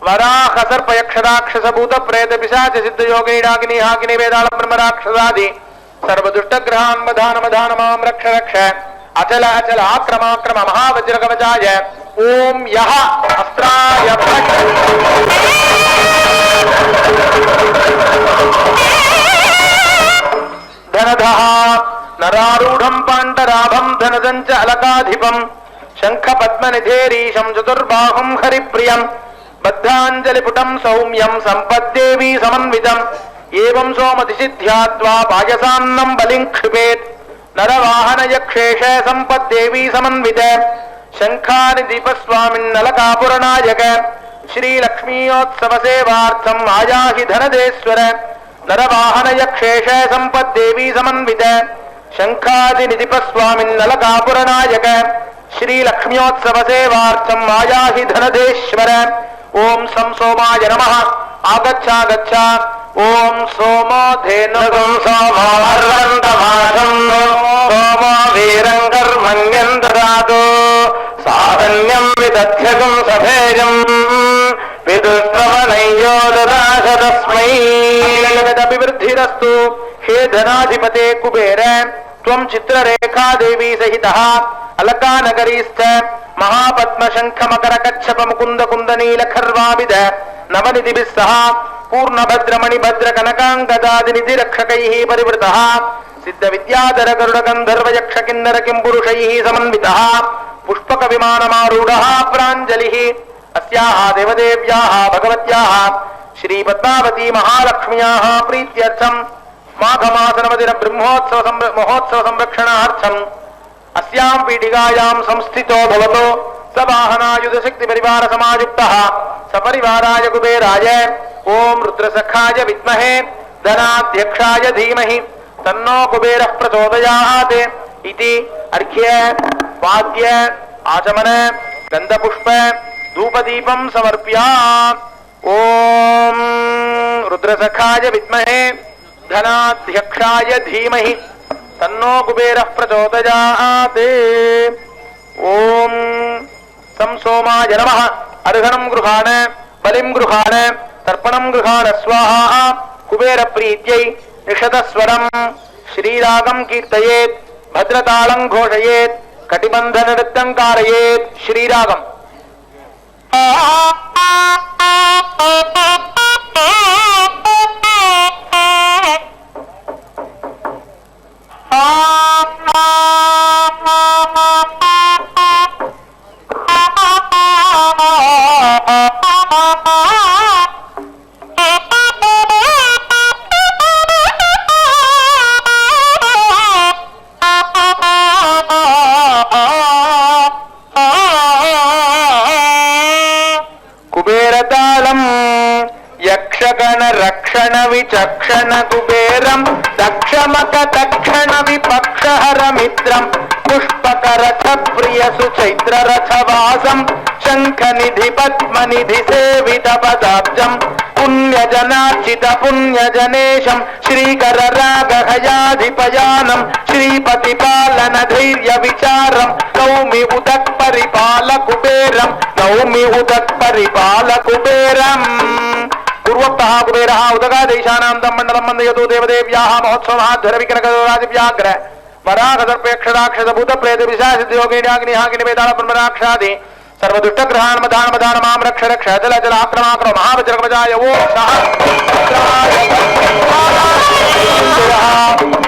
S2: వరాహ సర్ప యక్షరాక్షస భూత ప్రేత పిశాచ సిద్ధ యోగిని డాకిని హాకిని వేదాళ బ్రహ్మ రాక్షసాది సర్వదుష్టగ్రహాన్ మధాన మధాన మాం రక్ష రక్ష అచల అచల ఆక్రమాక్రమ మహావజ్ర కవచాయ ఓం యః అస్త్రాయ భట్ ధనధః నరారూఢం పాండరాభం ధనదంచ అలకాధిపం శంఖ పద్మనిధేరీశం చతుర్బాహుం హరిప్రియం బద్ధాంజలిపుటం సౌమ్యం సంపద్దేవీ సమన్వితం ఏవం సోమతిసిద్ధ్యాత్వా పాయసాన్నం బలిం క్షిపేత్ నరవాహనయక్షేష సంపద్దేవీ సమన్విత శంఖాని దీపస్వామిన్నలకాపురనాయక శ్రీలక్ష్మీయోత్సవ సేవార్థం ఆయాహి ధనదేశ్వర నరవాహనయక్షేష సంపద్దేవీ సమన్విత శంఖాది నిధిపస్వామిన్నలకాపురనాయక శ్రీ లక్ష్మ్యోత్సవ సేవార్థం మాయాహి ధనదేశ్వర. ఓం సం సోమాయ నమః. ఆగచ్చాగచ్చ. ఓం సోమో ధేనుగం సోమోర్వంతమాసం సోమో వీరం కర్మణ్యం దదాతు సాధన్యం విదధ్యగం సభేజం విదుశ్రవణయ్యో దదాశ తస్మై. అభివృద్ధిరస్తు. హే ధనాధిపతే కుబేర త్వం చిత్రరేఖాదేవీ సహితః అలకానగరీస్థ మహాపద్మశంఖ మకర కచ్చప ముకుంద కుందనీల ఖర్వావిద నవనిధిభిః సహ పూర్ణభద్రమణి భద్ర కనకాంగదాది నిధి రక్షకైః పరివృతః సిద్ధ విద్యాధర గరుడ గంధర్వ యక్ష కిన్నర కింపురుషైః సమన్వితః పుష్పక విమానమారూఢః ప్రాంజలిః అస్యాః దేవదేవ్యాః భగవత్యాః శ్రీ పద్మావతీ మహాలక్ష్మ్యాః ప్రీత్యర్థం మాఘమాసనవదిన బ్రహ్మోత్సవ మహోత్సవ సంరక్షణార్థం అస్యాం పీఠికాయాం సంస్థితో భవతో సవాహనాయుధ శక్తి పరివార సమాయుక్తః సపరివారాయ కుబేరాయ. ఓం రుద్రసఖాయ విద్మహే ధనాధ్యక్షాయ ధీమహి తన్నో కుబేరః ప్రచోదయాత్ ఇతి అర్ఘ్య వాద్య ఆచమన గంధపుష్ప ధూపదీపం సమర్ప్య. ఓం రుద్రసఖాయ విద్మహే ధనాధ్యక్షాయ ధీమహి తన్నో కుబేరః ప్రచోదయాత్. ఓం సం సోమాయ నమః. అర్హణం గృహాణ బలిం గృహాణ తర్పణం గృహాణ స్వాహా. కుబేర ప్రీత్యై నిషదస్వరం శ్రీరాగం కీర్తయేత్ భద్రతాళం ఘోషయేత్ కటిబంధన నృత్యం కారయేత్. శ్రీరాగం. కుబేరతాళం యక్షగణ రక్షణ విచక్షణ కుబేరం దక్షమక తక్షణ విపక్షహర మిత్రం పుష్పకరథ ప్రియ సుచైత్ర రథవాసం శంఖ నిధి పద్మనిధి సేవిత పదాబ్జం పుణ్యజనార్చిత పుణ్యజనేశం శ్రీకర రాగహయాధిపయానం శ్రీపతి పాలన ధైర్య విచారం నౌమి ఉదక్ పరిపాల కుబేరం నౌమి ఉదక్ పరిపాల కుబేరం. పూర్వోక్తః కుబేరః ఉదగాదేశానాంతం మండలం మందయతో దేవదేవ్యాః మహోత్సవాధ్వర వికనకరాదివ్యాగ్ర వరాహసర్పేక్షదాక్షద భూత ప్రేత విశాసిద్యోగిన్యాగ్నిహాగ్నివేదాల బ్రహ్మరాక్షాది సర్వదుష్టగ్రహాన్ మదాన మదాన మాం రక్ష రక్ష జల జల ఆక్రమాక్రమ మహావజ్రకవచాయ ఓం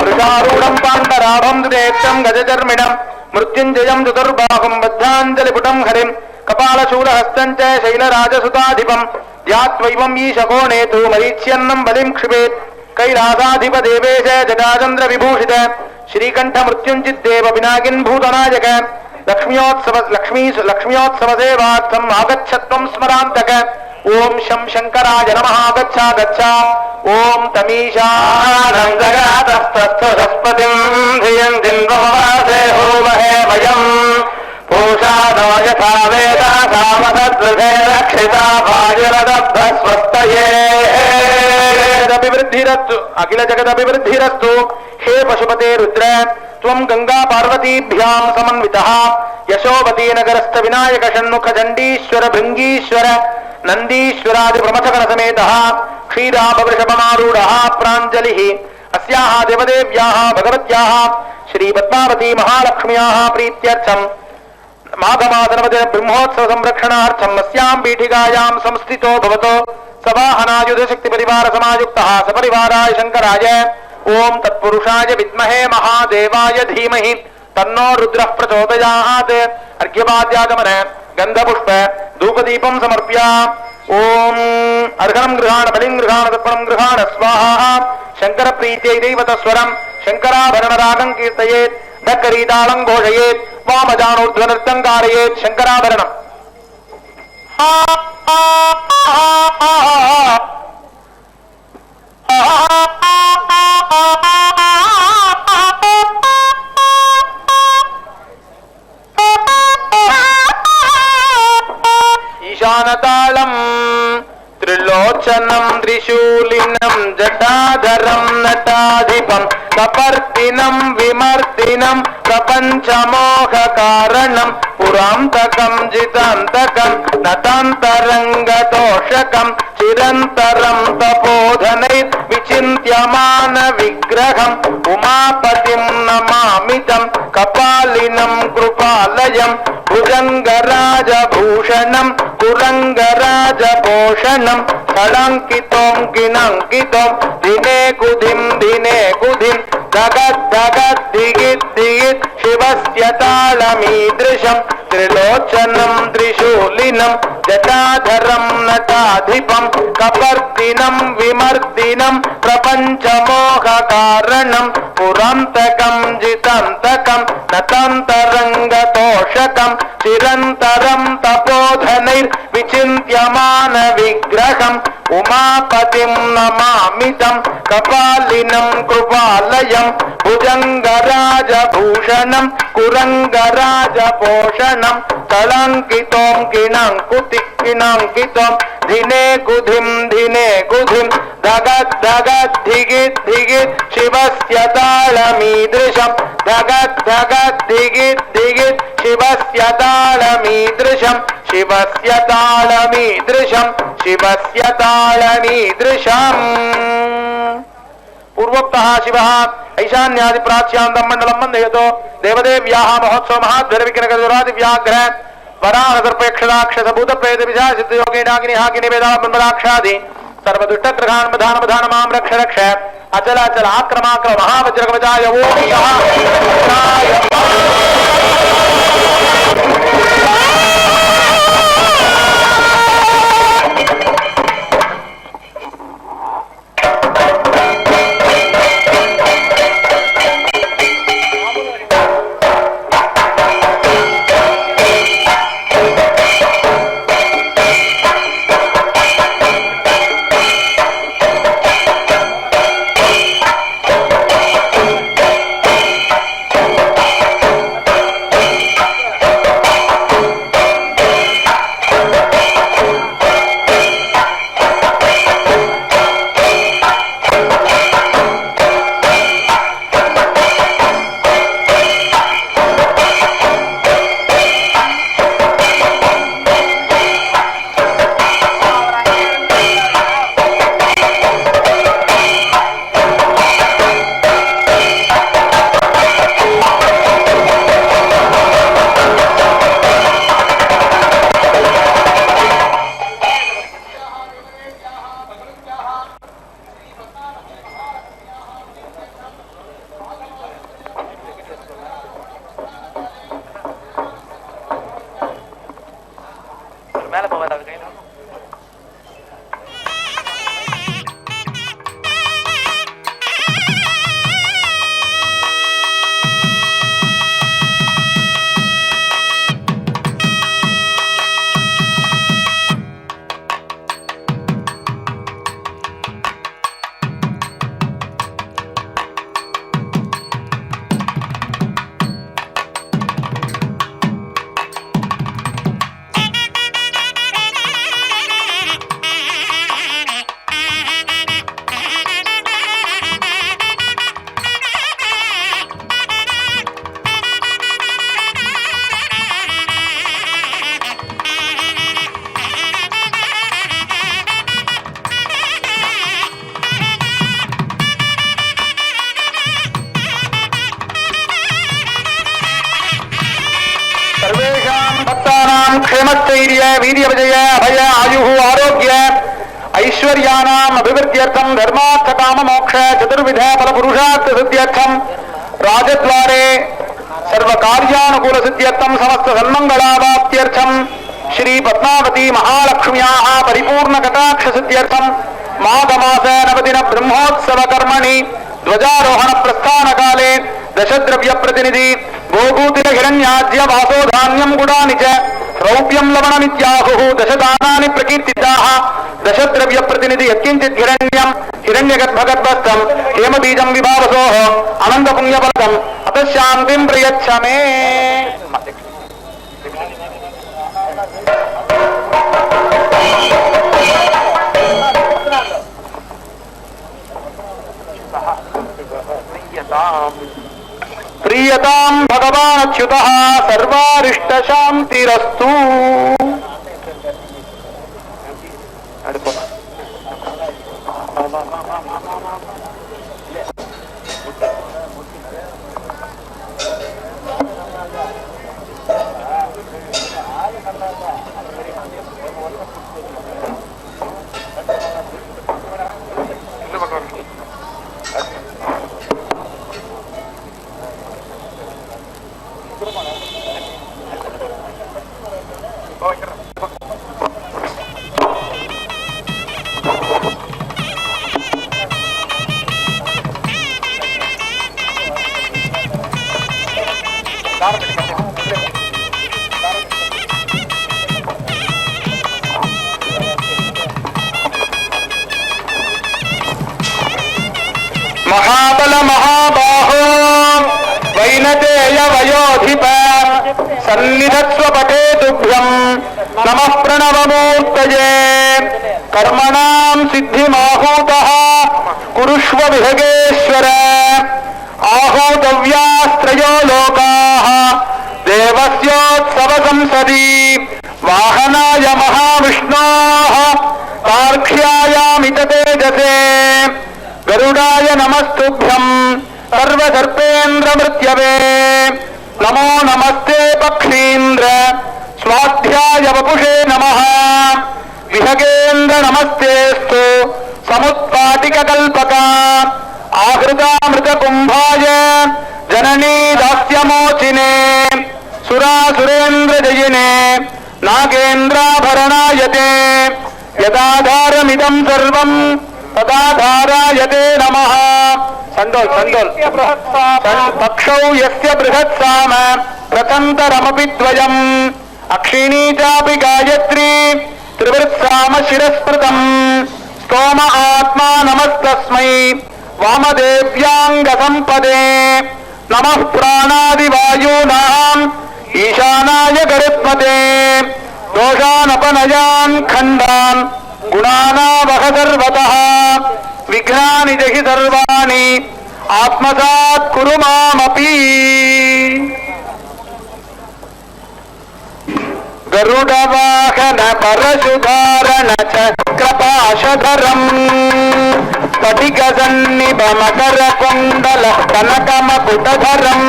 S2: సహస్రారూఢం పాండరాభం దుదేక్తం గజచర్మిణం మృత్యుంజయం చతుర్బాహుం బద్ధాంజలిపుటం హరిం కపాలశూలహస్తం చ శైలరాజసుతాధిపం ధ్యాత్వైవం ఈశకోణేతు మరీచ్యన్నం బలిం క్షిపేత్ కైలాసాధిపదేవేశ జటాచంద్ర విభూషిత శ్రీకంఠ మృత్యుంజిద్దేవ పినాకిన్ భూతనాయక లక్ష్మ్యోత్సవ సేవార్థం ఆగచ్చత్వం స్మరాంతక. ఓం శం శంకరాయ నమః. గచ్చాగచ్చ. ఓం తమీశానందగాతస్తస్పతిం ధియం దిన్వవాసే హోమహే వయం పూషాదో యథా వేదా సామసద్రుధే రక్షితా వాయురదభ్రస్వస్తయే. అభివృద్ధిరస్తు. అఖిల జగదభివృద్ధిరస్తు. హే పశుపతే రుద్ర త్వం గంగా పార్వతీభ్యాం సమన్వితః యశోవతీ నగరస్థ వినాయక షణ్ముఖ చండీశ్వర భృంగీశ్వర నందీశ్వరాది ప్రమథగణ సమేతః క్షీరాభవృషభమారూఢః ప్రాంజలిః అస్యాః దేవదేవ్యాః భగవత్యాః శ్రీ పద్మావతీ మహాలక్ష్మ్యాః ప్రీత్యర్థం మాఘమాసనవదిన బ్రహ్మోత్సవ సంరక్షణార్థం అస్యాం పీఠికాయాం సంస్థితో భవతో సవాహనాయుధ శక్తి పరివార సమాయుక్తః సపరివారాయ శంకరాయ. ఓం తత్పురుషాయ విద్మహే మహాదేవాయ ధీమహి తన్నో రుద్రః ప్రచోదయాత్. అర్ఘ్యపాద్యాగమన గంధపుష్ప ధూపదీపం సమర్ప్య. ఓం అర్ఘనం గృహాణ బలిం గృహాణ తర్పణం గృహాణ స్వాహా. శంకర ప్రీత్యై దైవతస్వరం శంకరాభరణ రాగం కీర్తయేత్ ధక్కరీతాళం ఘోషయేత్ వామజానూర్ధ్వ నృత్యం కారయేత్. శంకరాభరణం. தாளம் त्रिलोचनं त्रिशूलिनं जटाधरं नटाधिपं कपर्दिनं विमर्दिनं प्रपञ्चमोहकारणं पुरान्तकं जितान्तकं नतान्तरङ्गतोषकं चिरन्तरं तपोधनैर्विचिन्त्यमानविग्रहम् उमापतिं नमामितं कपालिनं कृपालयं भुजङ्गराजभूषणं कुरङ्गराजपोषणं कलङ्कितोऽङ्कितोऽङ्कितं दिने कुधिं दगद्दगद्दिगिद्दिगित् शिवस्य तालमीदृशं त्रिलोचनं त्रिशूलिनं जटाधरं नटाधिपं कपर्दिनं विमर्दिनं प्रपञ्चमोहकारणं पुरान्तकं जितान्तकं नतान्तरङ्गतोषकं चिरन्तरं तपोधनैर्विचिन्त्यमानविग्रहम् उमापतिं नमामितं कपालिनं कृपालयं भुजङ्गराजभूषणं कुरङ्गराजपोषणं कलङ्कितोऽङ्कितं दिने कुधिं दगद्दगद्दिगिद्दिगित् शिवस्य तालमीदृशं दगद्दगद्दिगिद्दिगित् शिवस्य तालमीदृशं शिवस्य तालमीदृशम् पूर्वोक्तः शिवः ऐशान्यादि प्राच्यान्तं मण्डलं वन्दयतो देवदेव्याः महोत्सव महाध्वरविग्रहगजरादिव्याघ्र वराहसर्पेक्षदाक्षस भूतप्रेतपिशाचित्तयोगिनागिनि वेदाब्रह्मदाक्षादि सर्वदुष्टग्रहान् मधान मां रक्ष रक्ष अचल अचल आक्रमाक्र महावज्रकवचाय ओम क्षेमस्थैर्य वीर्य विजय अभय आयु आरोग्य ऐश्वर्यानाम् अभिवृद्ध्यर्थं धर्मार्थ काम मोक्ष चतुर्विध फल पुरुषार्थ सिद्ध्यर्थं राजद्वारे सर्वकार्यानुकूल सिद्ध्यर्थं समस्त सन्मंगलावाप्त्यर्थं श्री पद्मावती महालक्ष्म्याः परिपूर्ण कटाक्ष सिद्ध्यर्थं माघमास नवदिन ब्रह्मोत्सव कर्मणि ध्वजारोहण प्रस्थान काले दशद्रव्य प्रतिनिधि गोभूतिल हिरण्याज्य वासो धान्यं गुडानि च रौप्यं लवणमित्याहुः दशदानानि प्रकीर्तिताः दशद्रव्य प्रतिनिधि यत्किञ्चित् हिरण्यं हिरण्यगर्भगर्भस्थं हेमबीजं विभावसोः अनन्त पुण्यफलदम् अतः शान्तिं प्रयच्छ मे। ప్రియతాం భగవానచ్యుతః సర్వారిష్ట శాంతిరస్తు. మహాబల మహాబాహో వైనతేయ వయోధిప సన్నిధత్స్వ పఠేతుభ్యం నమః ప్రణవమూర్తయే. కర్మణాం సిద్ధిమాహూతః కురుష్వ విహగేశ్వర. ఆహూతవ్యాస్త్రయో లోకాః దేవస్యోత్సవ సంసది. వాహనాయ మహావిష్ణోః తార్క్ష్యాయామిత తేజసే. గరుడాయ నమస్తుభ్యం సర్వసర్పేంద్ర మృత్యవే. నమో నమస్తే పక్షీంద్ర స్వాధ్యాయ వపుషే నమః. విహగేంద్ర నమస్తేస్తు సముత్పాటిక కల్పక. ఆహృతామృత కుంభాయ జననీ దాస్యమోచినే. సురాసురేంద్ర జయినే నాగేంద్రాభరణాయతే. యదాధారమిదం సర్వం తదాధారాయతే నమః. సండోల్ సండోల్. పక్షౌ యస్య బృహత్సామ ప్రతంతరమపి ద్వయం. అక్షిణీ చాపి గాయత్రీ త్రివృత్సామ శిరస్పృతం. స్తోమ ఆత్మా నమస్తస్మై వామదేవ్యాంగ సంపదే. నమః ప్రాణాదివాయూనాం ఈశానాయ గరుత్మతే. దోషానపనయాన్ ఖండాన్ గుణానావహ సర్వతః. విఘ్నాని జహి సర్వాణి ఆత్మసాత్ కురు మామపి. గరుడవాహన పరశుధారణ చక్రపాశధరం. స్ఫటిక సన్నిభ మకర కుండల కనకమకుటధరం.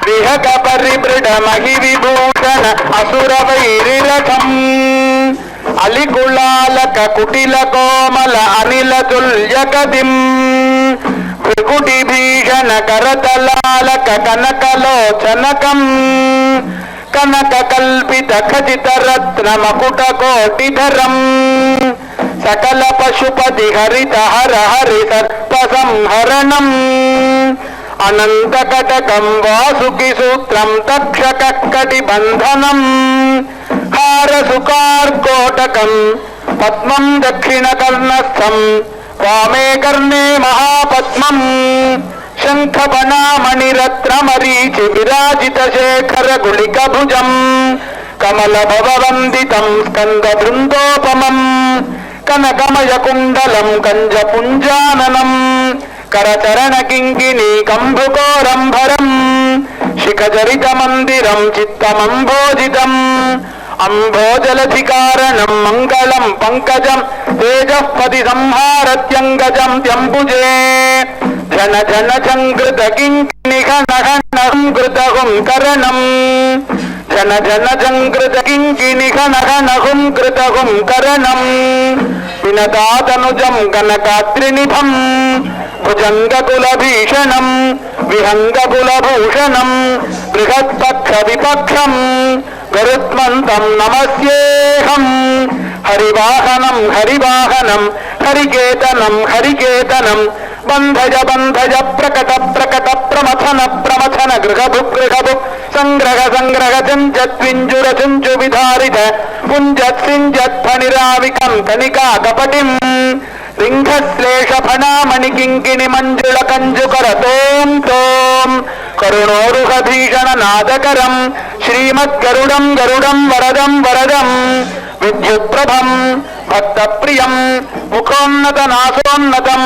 S2: విహగ పరిబృఢ మహి విభూషణ అసుర వైరిరథం. అలికుళాలక కుటిల కోమల అనిల తుల్యగదిం. భృకుటి భీషణ కరతలాలక కనకలోచనకం. కనక కల్పిత ఖచిత రత్న మకుట కోటిధరం. సకల పశుపతి హరిత హర హరి సర్ప సంహరణం. అనంత కటకం వాసుకి సూత్రం తక్షక కటి బంధనం. హారసుకార్కోటకం పద్మం దక్షిణ కర్ణస్థం. వామే కర్ణే మహాపద్మం. శంఖపణామణిరత్నమరీచి విరాజిత శేఖర గుళిక భుజం. కమల భవవందితం స్కంద బృందోపమం. కనకమయ కుండలం కంజ పుంజాననం. కరచరణ కింకిణీ కంభుకోరంభరం. శిఖజరిత మందిరం చిత్తమంభోజితం. అంభోజలధికారణం మంగళం పంకజం. తేజఃపతి సంహారత్యంగజం త్యంబుజే. జన జన సంకృత కింకిణిఘనఘనం కృతహుం కరణం. జన జన సంకృత కింకిణిఘనఘనహుం కృతహుం కరణం. వినతాతనుజం కనకాత్రినిభం. భుజంగకులభీషణం విహంగకులభూషణం. బృహత్పక్ష విపక్షం గరుత్మంతం నమస్యేహం. హరివాహనం హరివాహనం హరికేతనం హరికేతనం. బంధజ బంధజ ప్రకట ప్రకట ప్రమథన ప్రమథన గృహభు గృహభు. సంగ్రహ సంగ్రహ చంచత్వింజుర చుంచు విధారిత. పుంజత్ సింజత్ ఫణిరావికం కనికా కపటిం. రింఘశ్లేష ఫణామణి కింకిణి మంజుళ కంజుకర తోం తోం. కరుణోరుహ భీషణ నాదకరం. శ్రీమద్గరుడం గరుడం వరదం వరదం. విద్యుత్ప్రభం భక్తప్రియం ముఖోన్నతనాసోన్నతం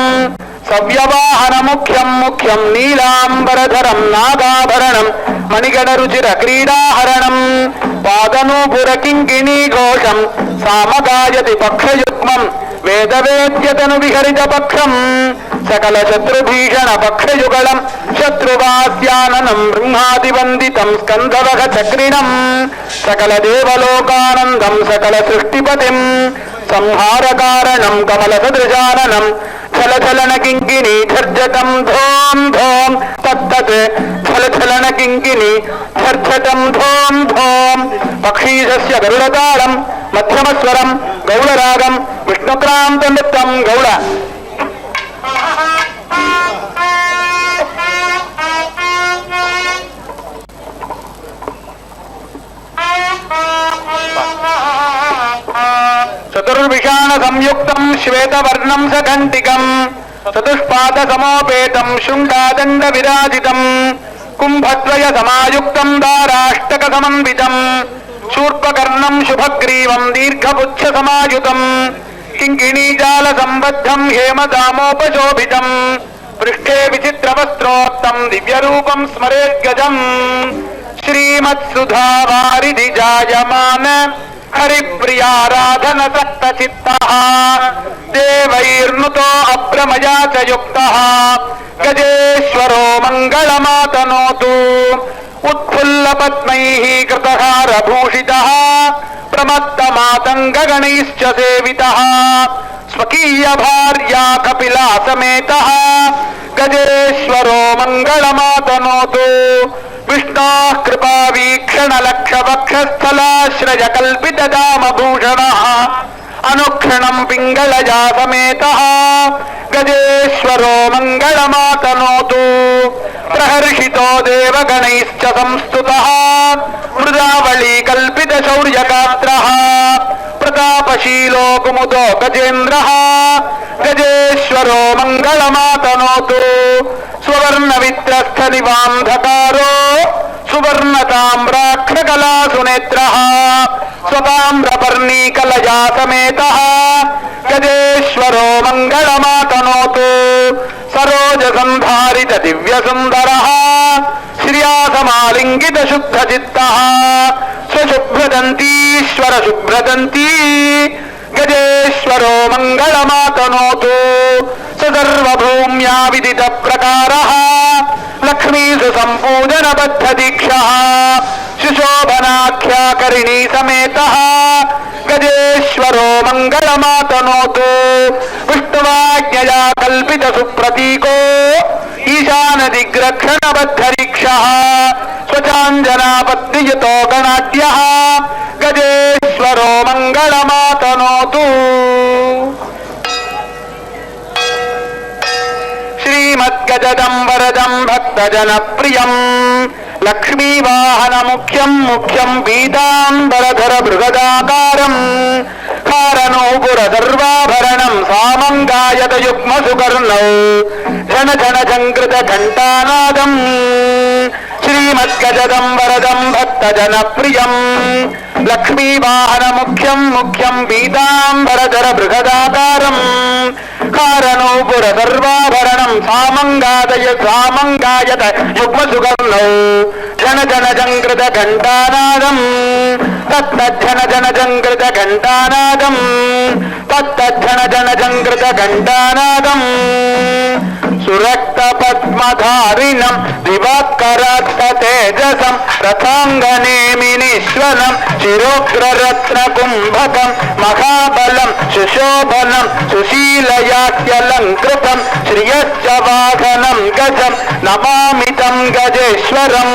S2: సవ్యవాహన ముఖ్యం ముఖ్యం నీలాంబరధరం నాగాభరణం మణిగణ రుచిర క్రీడాహరణం పాదనూపుర కింకిణీ ఘోషం సామగాయతి పక్షయుగ్మం వేదవేద్యతను విహరిత పక్షం సకల శత్రుభీషణ పక్షయుగళం శత్రువాస్యాననం బ్రహ్మాదివందితం స్కంధవహ చక్రిణం సకల దేవలోకానందం సకల సృష్టిపతిం సంహారకారణం కమల సదృశాననం ఛలఛలన కింకిణి ఝర్జటం ధోం ధోం తత్తత్ ఛలఛలన కింకిణి ఝర్జటం ధోం ధోం పక్షీశస్య గరుడతాళం మధ్యమస్వరం గౌళరాగం విష్ణుక్రాంత నృత్తం గౌళ చతుర్విషాణ సంయుక్తం శ్వేతవర్ణం సఘంటికం చతుష్పాద సమోపేతం శృంగాదండ విరాజితం కుంభద్వయ సమాయుక్తం దారాష్టక సమన్వితం శూర్పకర్ణం శుభగ్రీవం దీర్ఘపుచ్చ సమాయుతం కింకిణీజాల సంబద్ధం హేమదామోపశోభితం పృష్ఠే విచిత్రవస్త్రోక్తం దివ్యరూపం స్మరేద్గజం శ్రీమత్సుధావారిధి జాయమాన హరిప్రియారాధన సక్త చిత్తః దేవైర్నుతో అప్రమయా చ యుక్తః గజేశ్వరో మంగళమాతనోతు ఉత్ఫుల్ల పద్మైః కృతహారభూషితః ప్రమత్తమాతంగగణైశ్చ సేవితః స్వకీయ భార్యా కపిలా సమేతః గజేశ్వరో మంగళమాతనోతు విష్ణోః కృపా వీక్షణ లక్ష వక్షస్థలాశ్రయ కల్పిత దామభూషణః అనుక్షణం పింగళజా సమేతః గజేశ్వరో మంగళమాతనోతు ప్రహర్షితో దేవగణైశ్చ సంస్తుతః మృదావళీ కల్పిత శౌర్యగాత్రః ప్రతాపశీలో కుముదో గజేంద్రః గజేశ్వరో మంగళమాతనోతు సువర్ణ విత్రస్థ నివాంధకారో సువర్ణతామ్రాక్షకలా సునేత్రః స్వతామ్రపర్ణీకలయా సమేతః గజేశ్వరో మంగళమాతనోతు సరోజ సంధారిత దివ్య సుందరః శ్రియాసమాలింగిత శుద్ధ చిత్తః స్వశుభ్రదంతీశ్వర శుభ్రదంతీ గజేశ్వరో మంగళమాతనోతు సర్వభూమ్యా విదిత ప్రకారః లక్ష్మీసు సంపూజన బద్ధ దీక్షః సుశోభనాఖ్యాకరిణీ సమేతః గజేశ్వరో మంగళమాతనోతు విష్ణువాజ్ఞయా కల్పిత సుప్రతీకో ఈశాన దిగ్రక్షణ బద్ధ దీక్షః స్వచాంజనాపద్యుతో గణాఢ్యః గజేశ్వరో మంగళమాతనోతు శ్రీమద్గజదం వరదం భక్తజన ప్రియం లక్ష్మీవాహన ముఖ్యం ముఖ్యం పీతాంబరధర బృహదాకారం కారణోపుర సర్వాభరణం సామంగాయత యుగ్మ సుకర్ణౌ జన జన జంకృత ఘంటానాదం శ్రీమద్గజదం వరదం భక్తజన ప్రియం లక్ష్మీవాహన ముఖ్యం ముఖ్యం పీతాంబరధర బృహదాకారం కారణోపుర సర్వాభరణం సామంగాయత యుగ్మ సుగంధౌ జన జన జంకృత ఘంటానాదం తత్తజ్జన జన జంకృత ఘంటానాదం తత్తజ్జన జన జంకృత ఘంటానాదం సురక్త పద్మధారిణం దివాకరాత్త తేజసం రథాంగనేమినీశ్వరం శిరోగ్రరత్న కుంభకం మహాబలం సుశోభనం సుశీలయాఖ్యలంకృతం శ్రియశ్చ వాహనం గజం నమామితం గజేశ్వరం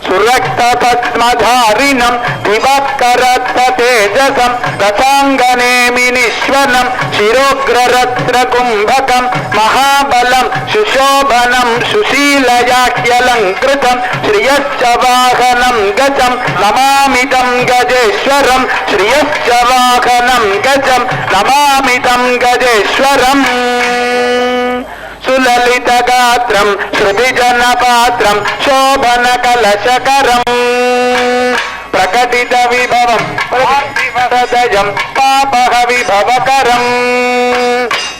S2: సురక్త పద్మధారిణం దివాకరత్త తేజసం రథాంగనేమినీశ్వరం శిరోగ్రరత్న కుంభకం మహాబలం సుశోభనం సుశీలయాఖ్యలంకృతం శ్రియశ్చ వాహనం గజం నమామితం గజేశ్వరం శ్రియశ్చ వాహనం గజం నమామితం గజేశ్వరం సులలిత గాత్రం శృతిజన పాత్రం శోభన కలశకరం ప్రకటిత విభవం హృదయం పాపహ విభవకరం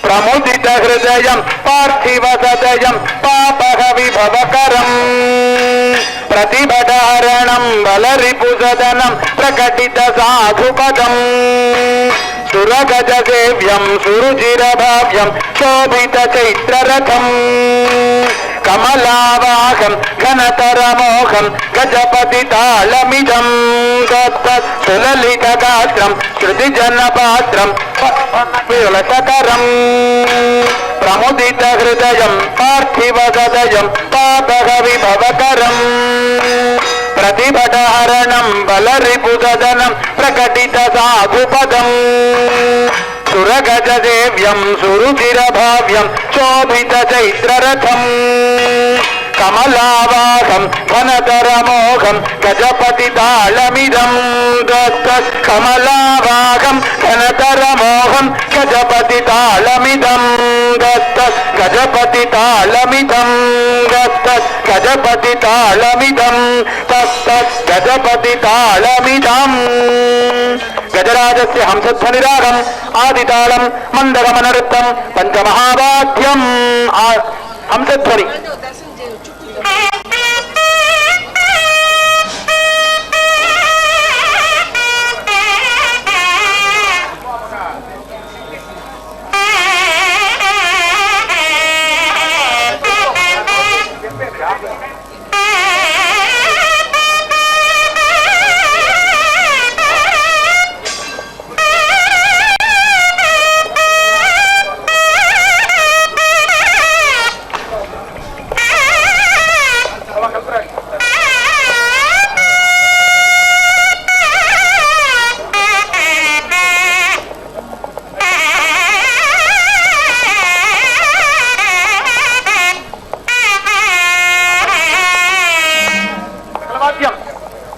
S2: ప్రముదిత హృదయం పార్థివ సదయం పాపహ విభవకరం ప్రతిభటహరణం బలరిపుసదనం ప్రకటిత సాధుపదం సురగజ సేవ్యం సురుచిరభావ్యం శోభిత చైత్రరథం కమలావాహం ఘనతరమోహం గజపతి తాళమిదం సులలిత గాత్రం శృతి జనపాత్రం విలసకరం ప్రముదిత హృదయం పార్థివ సదయం పాపహ విభవకరం ప్రతిభటహరణం బలరిపుసదనం ప్రకటిత సాధుపదం సురగజ సేవ్యం సురుచిరభావ్యం శోభిత చైత్రరథం కమలావాహం ఘనతరమోహం గజపతి తాళమిదం కమలావాహం ఘనతరమోహం గజపతి తాళమిదం గజపతి తాళమిదం గజపతి తాళమిదం గజపతి తాళమిదం గజరాజస్య హంసధ్వనిరాగం ఆదితాళం మందగమనృత్తం పంచమహావాద్యం హంసధ్వని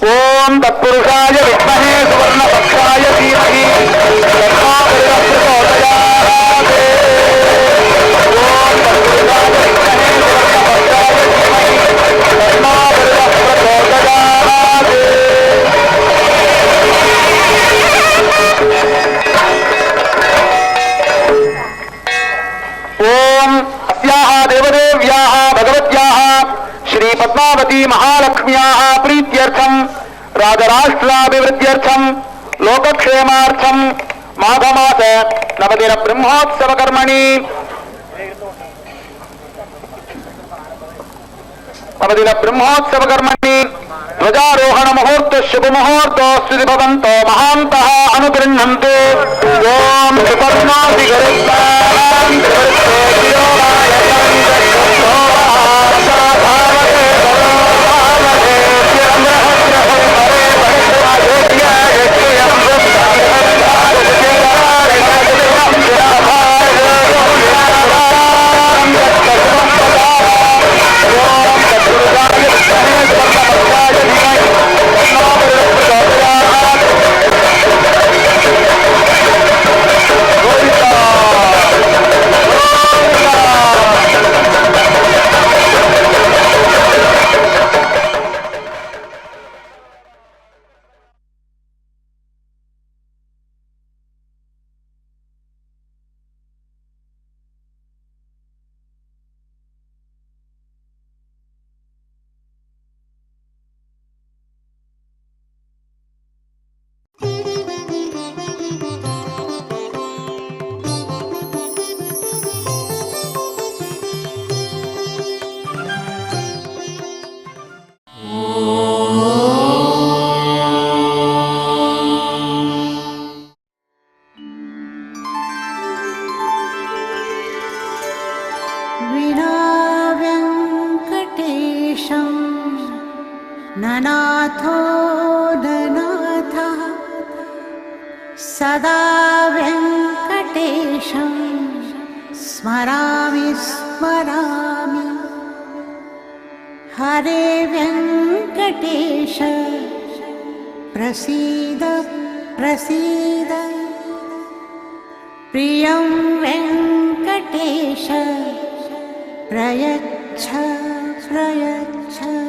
S2: ఓం తత్పురుషాయ విద్మహే సువర్ణపక్షాయ ధీమహి తన్నో ప్రచోదయాత్. ఓం తత్పురుషాయ విద్మహే సువర్ణపక్షాయ ధీమహి తన్నో ప్రచోదయాత్. ఓం అస్యాః దేవదేవ్యాః భగవత్యాః శ్రీ పద్మావతి మహాలక్ష్మ్యాః ప్రీత్యర్థం రాజరాష్ట్రాభివృద్ధ్యర్థం లోకక్షేమార్థం మాఘమాస నవదిన బ్రహ్మోత్సవ కర్మణి ధ్వజారోహణ ముహూర్త శుభ ముహూర్తోస్తు భవంతో మహాంతః అనుగృహ్ణంతు. ఓం సుపర్ణాది
S3: ननाथो ननाथः सदा वेङ्कटेशं स्मरामि स्मरामि. हरे वेङ्कटेश प्रसीद प्रसीद. प्रियं वेङ्कटेश प्रयच्छ प्रयच्छ.